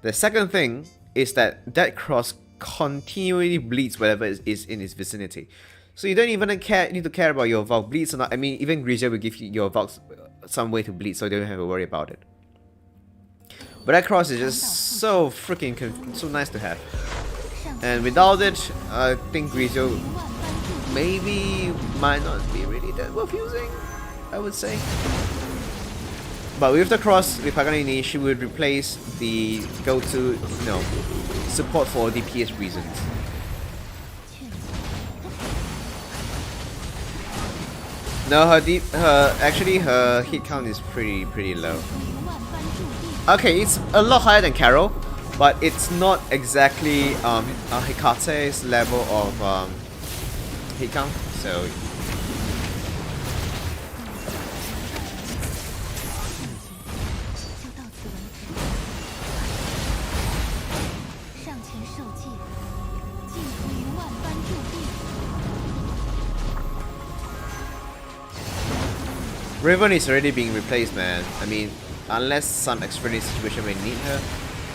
Speaker 2: The second thing is that that cross continually bleeds whatever is in its vicinity. So you don't even need to care about your Valk bleeds or not. I mean, even Grisio will give you your Valks some way to bleed, so you don't have to worry about it. But that cross is just so freaking so nice to have. And without it, I think Grisio maybe might not be really that worth using, I would say. But with the cross, with Paganini, she would replace the go-to, support for DPS reasons. No, her hit count is pretty low. Okay, it's a lot higher than Carol, but it's not exactly Hikate's level of hit count. So Raven is already being replaced, man. I mean, unless some extraordinary situation may need her,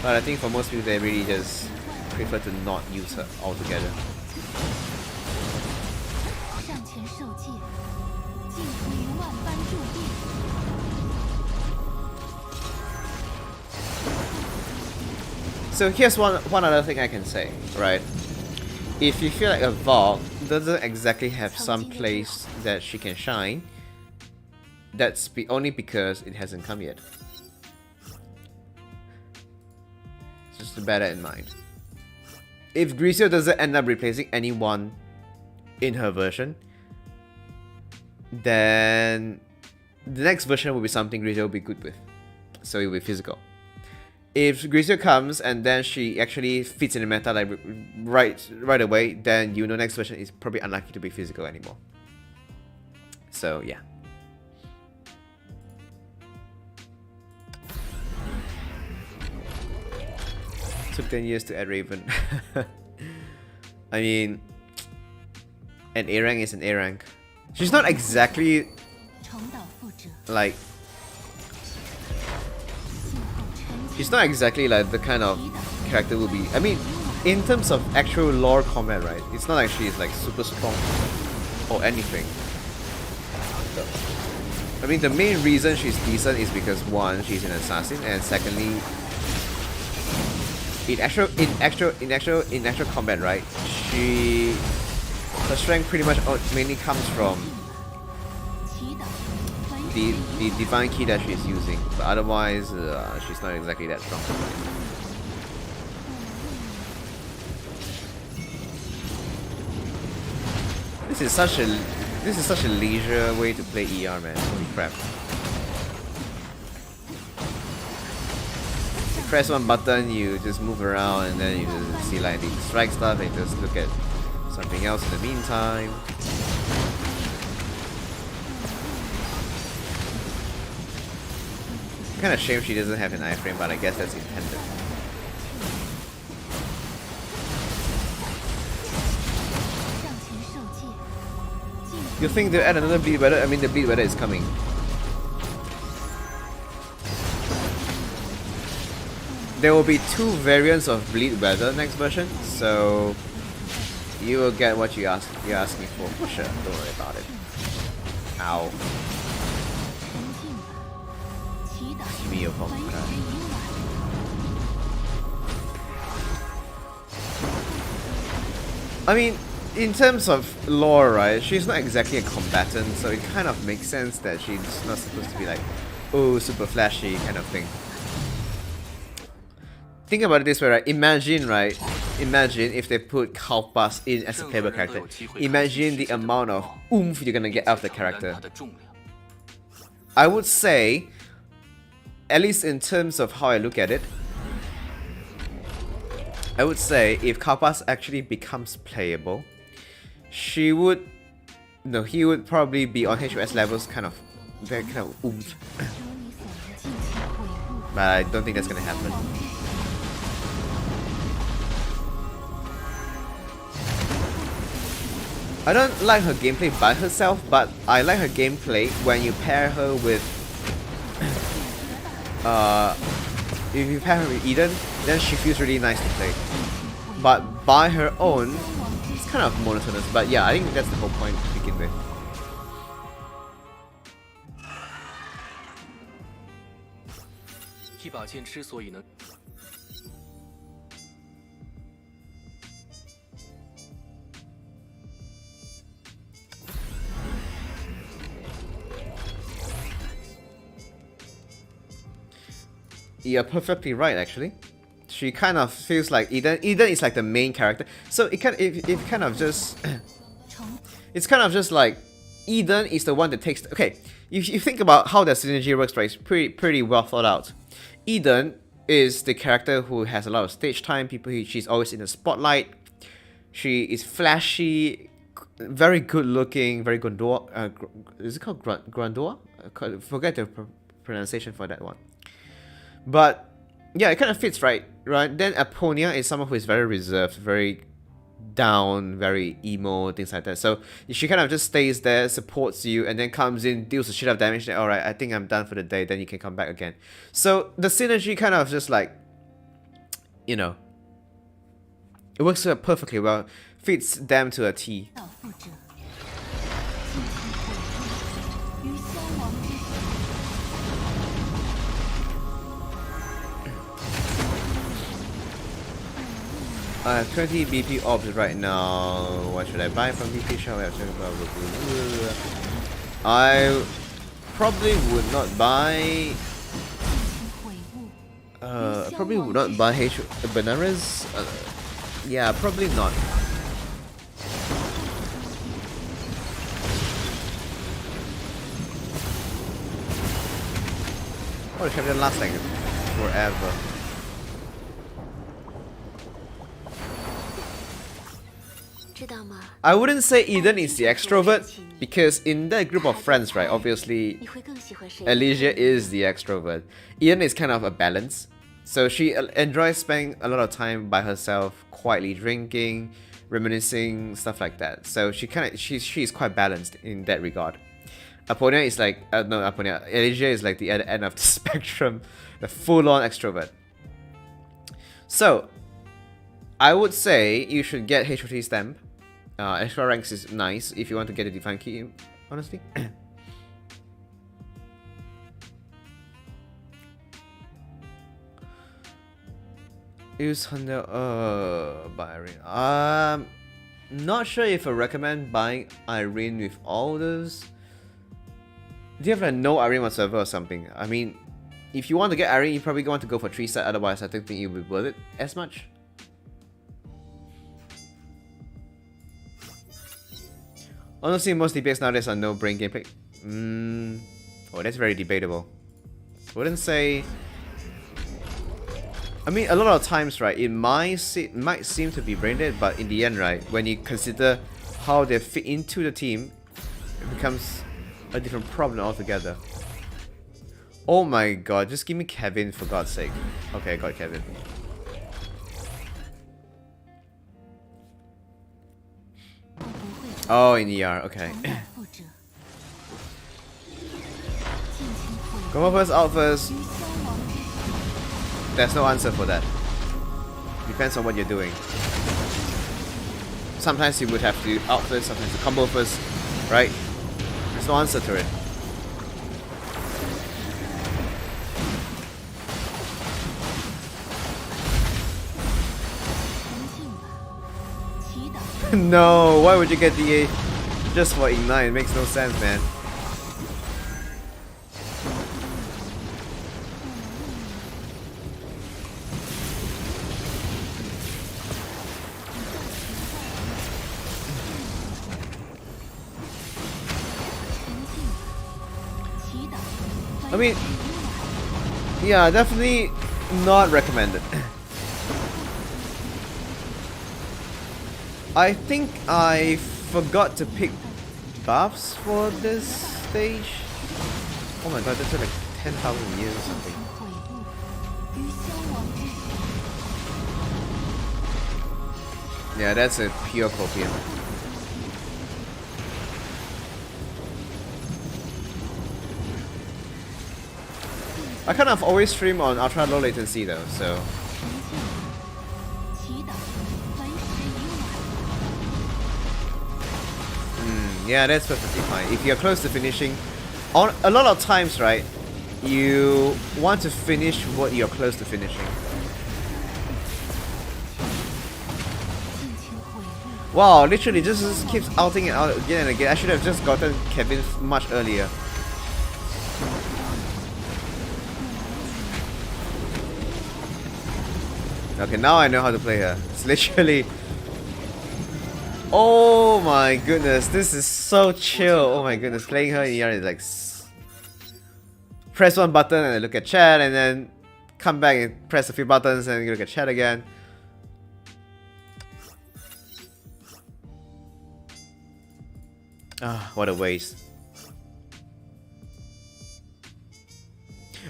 Speaker 2: but I think for most people they really just prefer to not use her altogether. So here's one other thing I can say, right? If you feel like a Valk doesn't exactly have some place that she can shine, that's only because it hasn't come yet. Just to bear that in mind. If Grisio doesn't end up replacing anyone in her version, then the next version will be something Grisio will be good with. So it will be physical. If Grisio comes and then she actually fits in the meta like right away, then you know next version is probably unlikely to be physical anymore. So yeah. Took 10 years to add Raven. I mean, an A rank is an A rank. She's not exactly like, she's not exactly like the kind of character will be. I mean, in terms of actual lore combat, right? It's not like she's like super strong. or anything. I mean, the main reason she's decent is because one, she's an assassin, and secondly, in actual combat, right? Her strength pretty much mainly comes from the divine key that she's using, but otherwise, she's not exactly that strong. This is such a leisure way to play ER, man. Holy crap. You press one button, you just move around, and then you just see like the strike stuff, and you just look at something else in the meantime. Kinda shame she doesn't have an iframe, but I guess that's intended. You think they'll add another bleed weather? I mean, the bleed weather is coming. There will be 2 variants of bleed weather next version, so you will get what you're asking for sure. Don't worry about it. Ow. Give me your phone. I mean, in terms of lore, right, she's not exactly a combatant, so it kind of makes sense that she's not supposed to be like, oh, super flashy kind of thing. Think about it this way, right? Imagine if they put 𝖆𝖆 in as a playable character. Imagine the amount of oomph you're gonna get out of the character. I would say, at least in terms of how I look at it, I would say if 𝖆𝖆 actually becomes playable, he would probably be on HOS levels, kind of oomph. But I don't think that's gonna happen. I don't like her gameplay by herself, but I like her gameplay when you pair her with if you pair her with Eden, then she feels really nice to play. But by her own, it's kind of monotonous. But yeah, I think that's the whole point to begin with. You're perfectly right, actually. She kind of feels like Eden. Eden is like the main character, so it's kind of just like Eden is the one that takes. Okay, if you think about how that synergy works, right, it's pretty well thought out. Eden is the character who has a lot of stage time. She's always in the spotlight. She is flashy, very good looking, very grandeur. Is it called grandeur? I forget the pronunciation for that one. But yeah, it kind of fits, right? Then Aponia is someone who is very reserved, very down, very emo, things like that. So she kind of just stays there, supports you, and then comes in, deals a shit of damage. Then, alright, I think I'm done for the day. Then you can come back again. So the synergy kind of just like, you know, it works perfectly well. Fits them to a T. I have 20 BP orbs right now. What should I buy from BP shop? I probably would not buy. Probably would not buy bananas. Yeah, probably not. Oh, the champion lasts like forever. I wouldn't say Eden is the extrovert, because in that group of friends, right, obviously 𝖆𝖫𝖊 is the extrovert. Eden is kind of a balance. So she enjoys spending a lot of time by herself, quietly drinking, reminiscing, stuff like that. So she's quite balanced in that regard. Aponia is like, 𝖆𝖫𝖊 is like the other end of the spectrum, the full-on extrovert. So I would say you should get HI3 stamp. Extra ranks is nice if you want to get a define key, honestly. Use Hunter by Irene. Not sure if I recommend buying Irene with all those. Do you have like no Irene whatsoever or something? I mean, if you want to get Irene, you probably want to go for 3 set, otherwise I don't think it would be worth it as much. Honestly, most DPS nowadays are no brain gameplay. Oh, that's very debatable. Wouldn't say. I mean, a lot of times, right, it might seem to be brain dead, but in the end, right, when you consider how they fit into the team, it becomes a different problem altogether. Oh my god, just give me Kevin for God's sake. Okay, I got Kevin. Oh, in ER, okay. Go first, out first. There's no answer for that. Depends on what you're doing. Sometimes you would have to out first, sometimes you combo first, right? There's no answer to it. No, why would you get DA just for Ignite? It makes no sense, man. I mean, yeah, definitely not recommended. I think I forgot to pick buffs for this stage. Oh my god, that took like 10,000 years or something. Yeah, that's a pure copium. I kind of always stream on ultra low latency though, so. Yeah, that's perfectly fine. If you're close to finishing, on a lot of times, right, you want to finish what you're close to finishing. Wow, literally just keeps outing it out again and again. I should have just gotten Kevin much earlier. Okay, now I know how to play her. It's literally... Oh my goodness, this is so chill. Oh my goodness, playing her in ER is like... Press one button and look at chat, and then come back and press a few buttons and look at chat again. Ah, what a waste.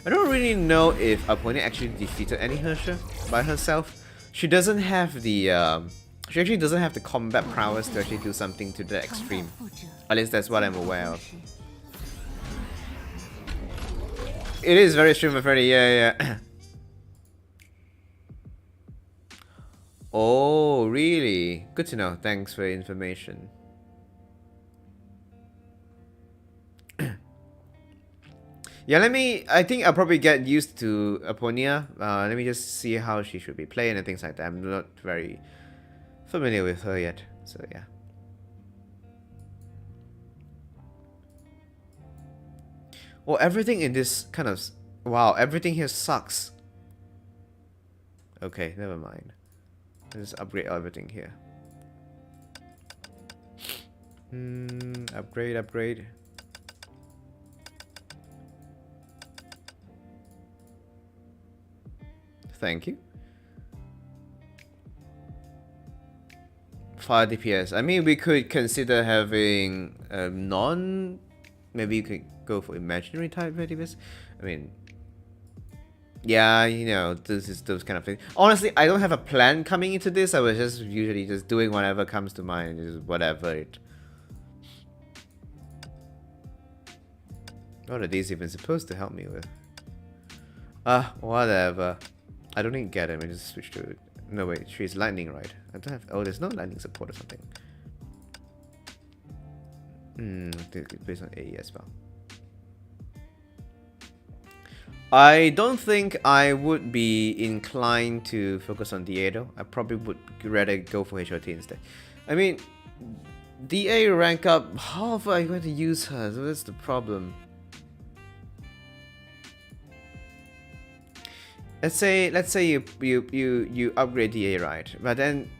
Speaker 2: I don't really know if Aponia actually defeated any Hersher by herself. She doesn't have the she actually doesn't have the combat prowess to actually do something to the extreme. At least that's what I'm aware of. It is very stream friendly, yeah. Oh, really? Good to know. Thanks for the information. Yeah, I think I'll probably get used to Aponia. Let me just see how she should be playing and things like that. I'm not very familiar with her yet, so yeah. Well, everything in this kind of... Wow, everything here sucks. Okay, never mind. Let's upgrade everything here. Upgrade. Thank you. 5 DPS. I mean, we could consider having maybe you could go for imaginary type DPS. I mean, yeah, you know, those kind of things. Honestly, I don't have a plan coming into this. I was just usually just doing whatever comes to mind, just whatever. What are these even supposed to help me with? Whatever. I don't even get it. I just switch to... No, wait. She's lightning, right? I don't have... Oh, there's no lightning support or something. Based on AE as well. I don't think I would be inclined to focus on DA though. I probably would rather go for HOT instead. I mean, DA rank up, how are you going to use her? So that's the problem. Let's say you upgrade DA, right? But then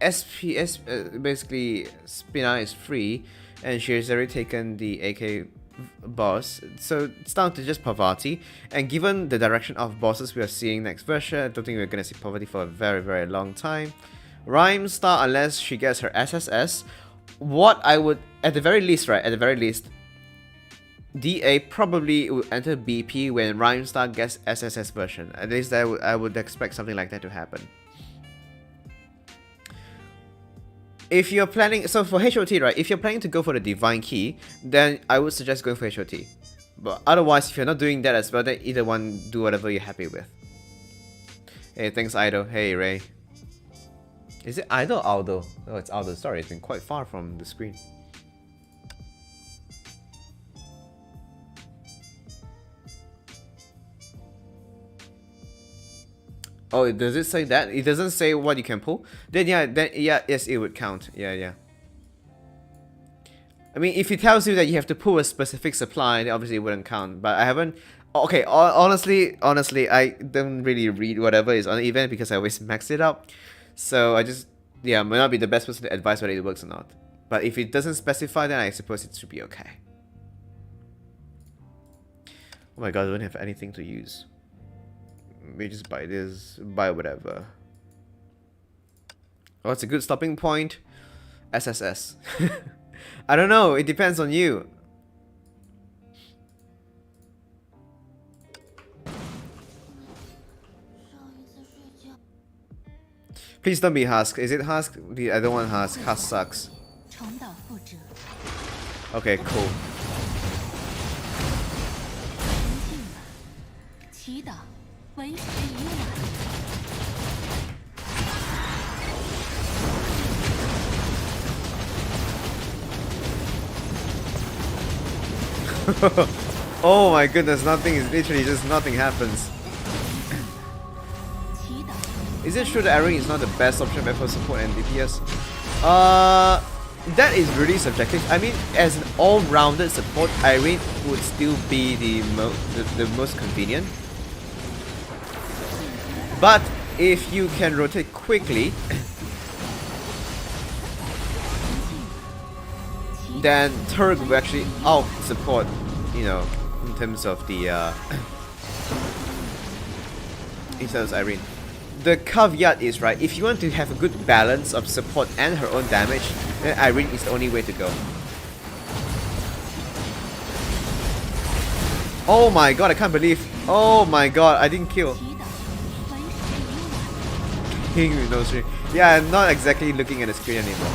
Speaker 2: SPS basically Spina is free, and she's already taken the AK boss, so it's down to just Parvati. And given the direction of bosses we are seeing next version, I don't think we're gonna see Parvati for a very long time. Rhyme Star, unless she gets her SSS, what I would, at the very least, right? At the very least, DA probably will enter BP when Rhyme Star gets SSS version. At least I would expect something like that to happen. If you're planning, so for HOT, right, if you're planning to go for the Divine Key, then I would suggest going for HOT. But otherwise, if you're not doing that as well, then either one, do whatever you're happy with. Hey, thanks Idol. Hey Ray. Is it Idol or Aldo? Oh, it's Aldo. Sorry, it's been quite far from the screen. Oh, does it say that? It doesn't say what you can pull? Then yeah, yes, it would count. Yeah. I mean, if it tells you that you have to pull a specific supply, then obviously it wouldn't count. But I haven't... Okay, honestly, I don't really read whatever is on the event because I always max it out. So I just... Yeah, might not be the best person to advise whether it works or not. But if it doesn't specify, then I suppose it should be okay. Oh my god, I don't have anything to use. We just buy this, buy whatever. Oh, it's a good stopping point. SSS. I don't know, it depends on you. Please don't be Husk. Is it Husk? I don't want Husk. Husk sucks. Okay, cool. Oh my goodness, nothing is literally just nothing happens. Is it true that Irene is not the best option for support and DPS? That is really subjective. I mean, as an all-rounded support, Irene would still be the most convenient. But if you can rotate quickly, then Turk will actually out-support, you know, in terms of the in terms of Irene. The caveat is, right, if you want to have a good balance of support and her own damage, then Irene is the only way to go. Oh my god, I can't believe. Oh my god, I didn't kill. King with no screen. Yeah, I'm not exactly looking at the screen anymore.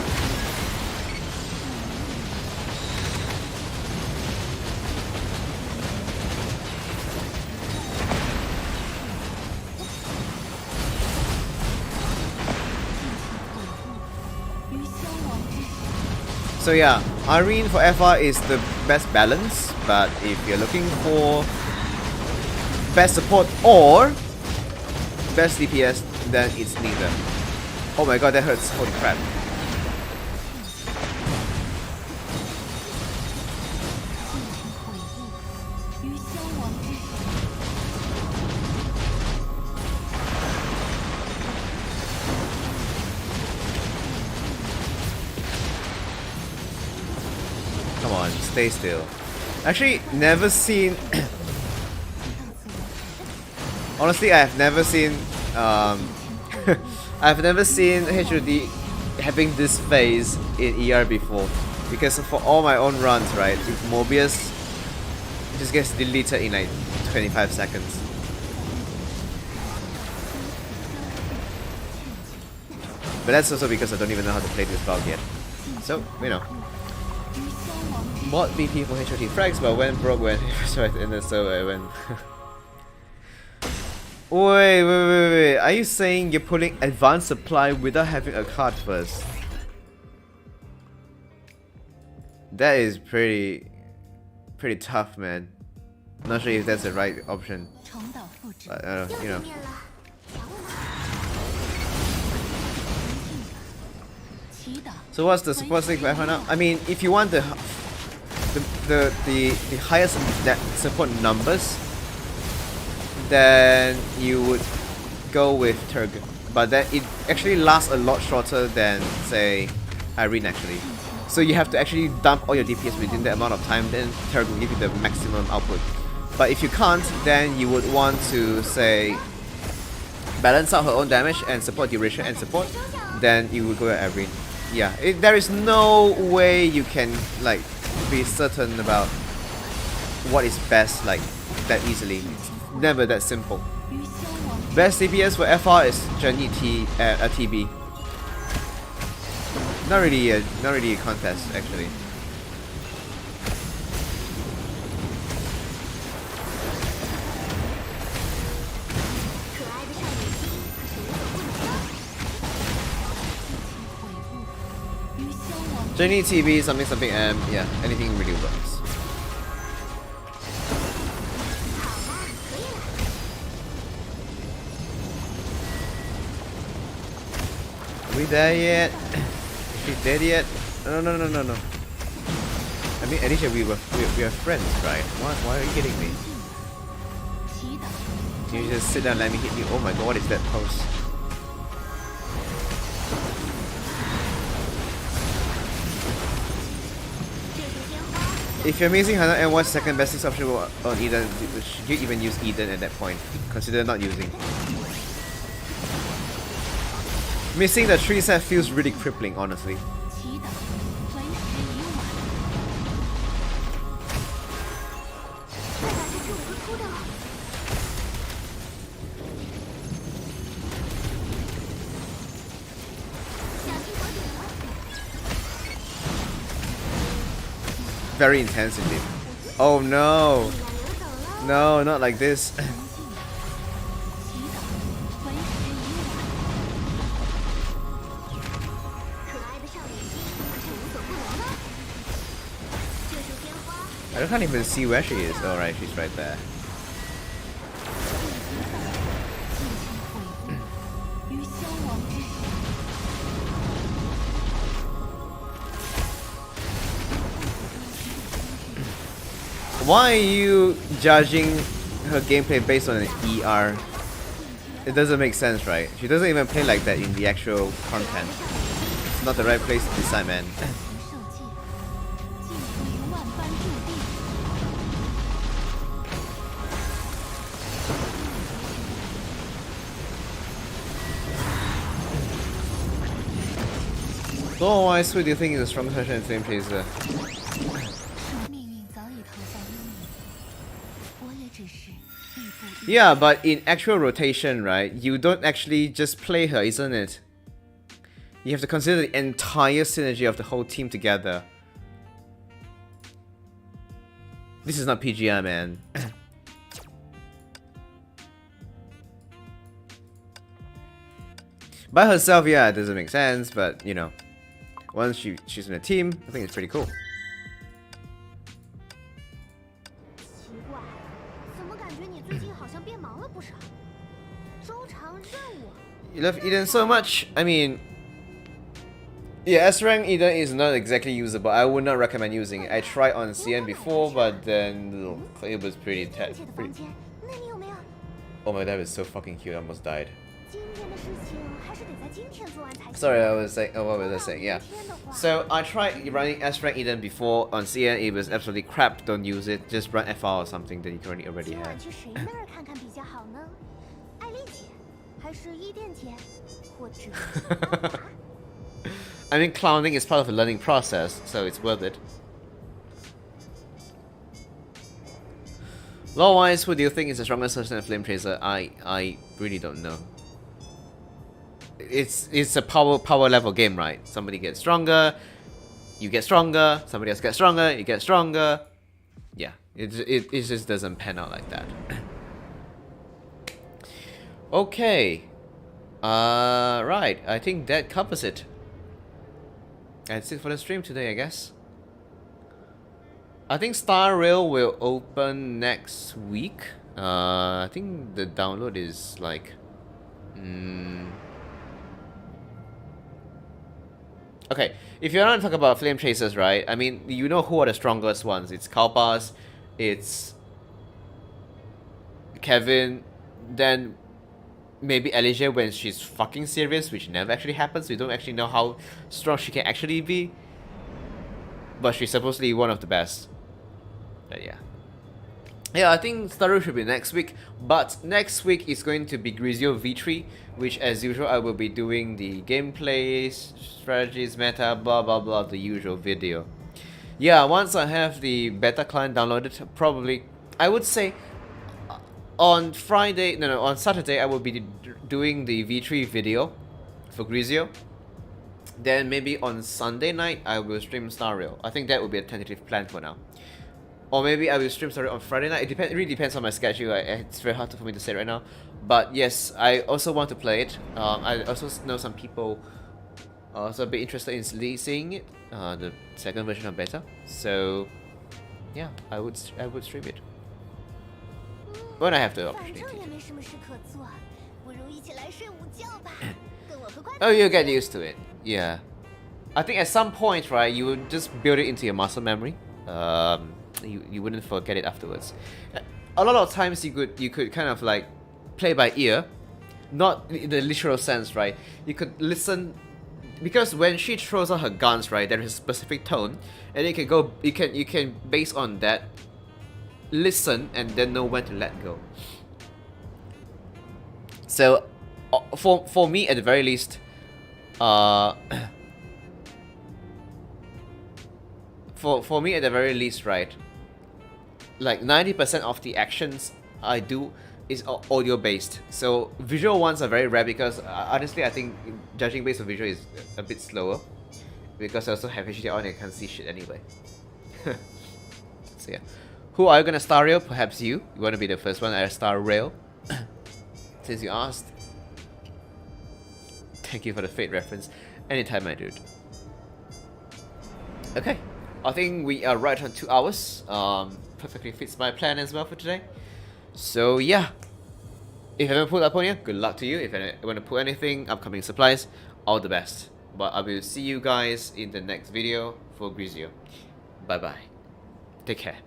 Speaker 2: So yeah, Irene for FR is the best balance, but if you're looking for best support or best DPS, then it's neither. Oh my god, that hurts. Holy crap. Come on, stay still. Actually, never seen... Honestly, I've never seen... I've never seen HOD having this phase in ER before. Because for all my own runs, right, with Mobius, it just gets deleted in like 25 seconds. But that's also because I don't even know how to play this valk yet. So, you know. Mod BP for HOT frags, but when broke when right in the server when Wait. Are you saying you're pulling advanced supply without having a card first? That is pretty tough, man. Not sure if that's the right option.
Speaker 1: 重蹈覆辙。
Speaker 2: But,
Speaker 3: 又
Speaker 2: you
Speaker 3: 对
Speaker 2: know.
Speaker 3: 面了，瞧我吗？
Speaker 1: 祈祷。
Speaker 2: So what's the support stick for F1 now? I mean, if you want the highest net support numbers, then you would go with Turg. But then it actually lasts a lot shorter than, say, Irene actually. So you have to actually dump all your DPS within that amount of time, then Turg will give you the maximum output. But if you can't, then you would want to, say, balance out her own damage and support duration and support, then you would go with Irene. Yeah, there is no way you can like be certain about what is best like that easily. It's never that simple.
Speaker 1: 与消亡
Speaker 2: Best DPS for FR is Jenny TB. Not really a contest actually.
Speaker 3: 可爱的少女心可是无所不能的。
Speaker 1: 悔悟。与消亡
Speaker 2: Jenny TB something M. Yeah, anything really works.
Speaker 3: 好啦，可以了。
Speaker 2: Are we there yet? Is she dead yet? No. I mean, Alicia, we are friends, right? Why are you kidding me?
Speaker 1: 祈祷。
Speaker 2: Can you just sit down and let me hit you? Oh my god, what is that pose? If you're missing Hana and what's second best option on Eden, should you even use Eden at that point? Consider not using. Missing the 3 set feels really crippling, honestly.
Speaker 1: 祈祷。为时已晚。
Speaker 3: 快把这只鹅扑掉！ 小心火点了。
Speaker 2: Very intense indeed. Oh no!
Speaker 3: 你俩流走了。
Speaker 2: No, not like this.
Speaker 1: 恭敬。祈祷。为时已晚。
Speaker 3: 可爱的少女心可是无所不能的。这束鲜花，
Speaker 2: I can't even see where she is. Oh right, she's right there.
Speaker 1: 尽情悔悟。与消亡之时。
Speaker 2: Why are you judging her gameplay based on an ER? It doesn't make sense, right? She doesn't even play like that in the actual content. It's not the right place to decide, man.
Speaker 1: 受戒，尽付于万般注定。
Speaker 2: Otherwise, who do you think is the strongest version of Flame Chaser?
Speaker 1: 命运早已投下阴影，我也只是亦步亦
Speaker 2: Yeah, but in actual rotation, right, you don't actually just play her, isn't it? You have to consider the entire synergy of the whole team together. This is not PGR, man. By herself, yeah, it doesn't make sense, but you know, once she's in a team, I think it's pretty cool.
Speaker 3: 奇怪，怎么感觉你最近好像变忙了不少？周长任务，
Speaker 2: You love Eden so much. I mean, yeah, S rank Eden is not exactly usable. I would not recommend using it. I tried on CN before, but then it was pretty
Speaker 3: 倩姐的房间，那你有没有？
Speaker 2: Oh my god, it's so fucking cute. I almost died.
Speaker 3: 今天的事情还是得在今天做完才行。
Speaker 2: Sorry, I was saying. Oh, what was I saying? Yeah. So I tried running S rank Eden before on CN. It was absolutely crap. Don't use it. Just run FR or something that you already
Speaker 3: 今晚
Speaker 2: have.
Speaker 3: 去谁那儿看看比较好呢？艾丽姐，还是伊甸姐，或者
Speaker 2: I mean, clowning is part of the learning process, so it's worth it. Law-wise, who do you think is the strongest person in Flame Chaser? I really don't know. It's a power level game, right? Somebody gets stronger, you get stronger. Somebody else gets stronger, you get stronger. Yeah, it just doesn't pan out like that. Okay. Right. I think that covers it. That's it for the stream today, I guess. I think Star Rail will open next week. I think the download is like... Okay, if you're not talking about Flame Chasers, right? I mean, you know who are the strongest ones. It's Kalpas, it's Kevin, then maybe 𝖆𝖓𝖊 when she's fucking serious, which never actually happens. We don't actually know how strong she can actually be. But she's supposedly one of the best. But yeah. Yeah, I think Star Rail should be next week. But next week is going to be 𝖼𝖓𝖊 V3, which as usual I will be doing the gameplay, strategies, meta, blah blah blah, the usual video. Yeah, once I have the beta client downloaded, probably, I would say, on Saturday I will be doing the V3 video for 𝖼𝖓𝖊. Then maybe on Sunday night I will stream Star Rail. I think that would be a tentative plan for now. Or maybe I will stream Star Rail on Friday night. It really depends on my schedule. It's very hard for me to say right now. But yes, I also want to play it. I also know some people also be interested in seeing it, the second version of beta. So yeah, I would stream it when I have the opportunity. Oh, you'll get used to it. Yeah, I think at some point, right, you would just build it into your muscle memory. You wouldn't forget it afterwards. A lot of times you could kind of like play by ear, not in the literal sense, right? You could listen, because when she throws out her guns, right, there is a specific tone, and you can based on that listen and then know when to let go. So for me at the very least, for me at the very least, right, like 90% of the actions I do is audio based. So visual ones are very rare because honestly I think judging based on visual is a bit slower, because I also have HDR on and I can't see shit anyway. So yeah, who are you gonna Star Rail? Perhaps you want to be the first one at Star Rail since you asked. Thank you for the Fate reference. Anytime, my dude. Okay, I think we are right on 2 hours. Perfectly fits my plan as well for today. So yeah, if you haven't pulled Aponia, good luck to you. If you want to pull anything, upcoming supplies, all the best. But I will see you guys in the next video for 𝖼𝖓𝖊. Bye bye. Take care.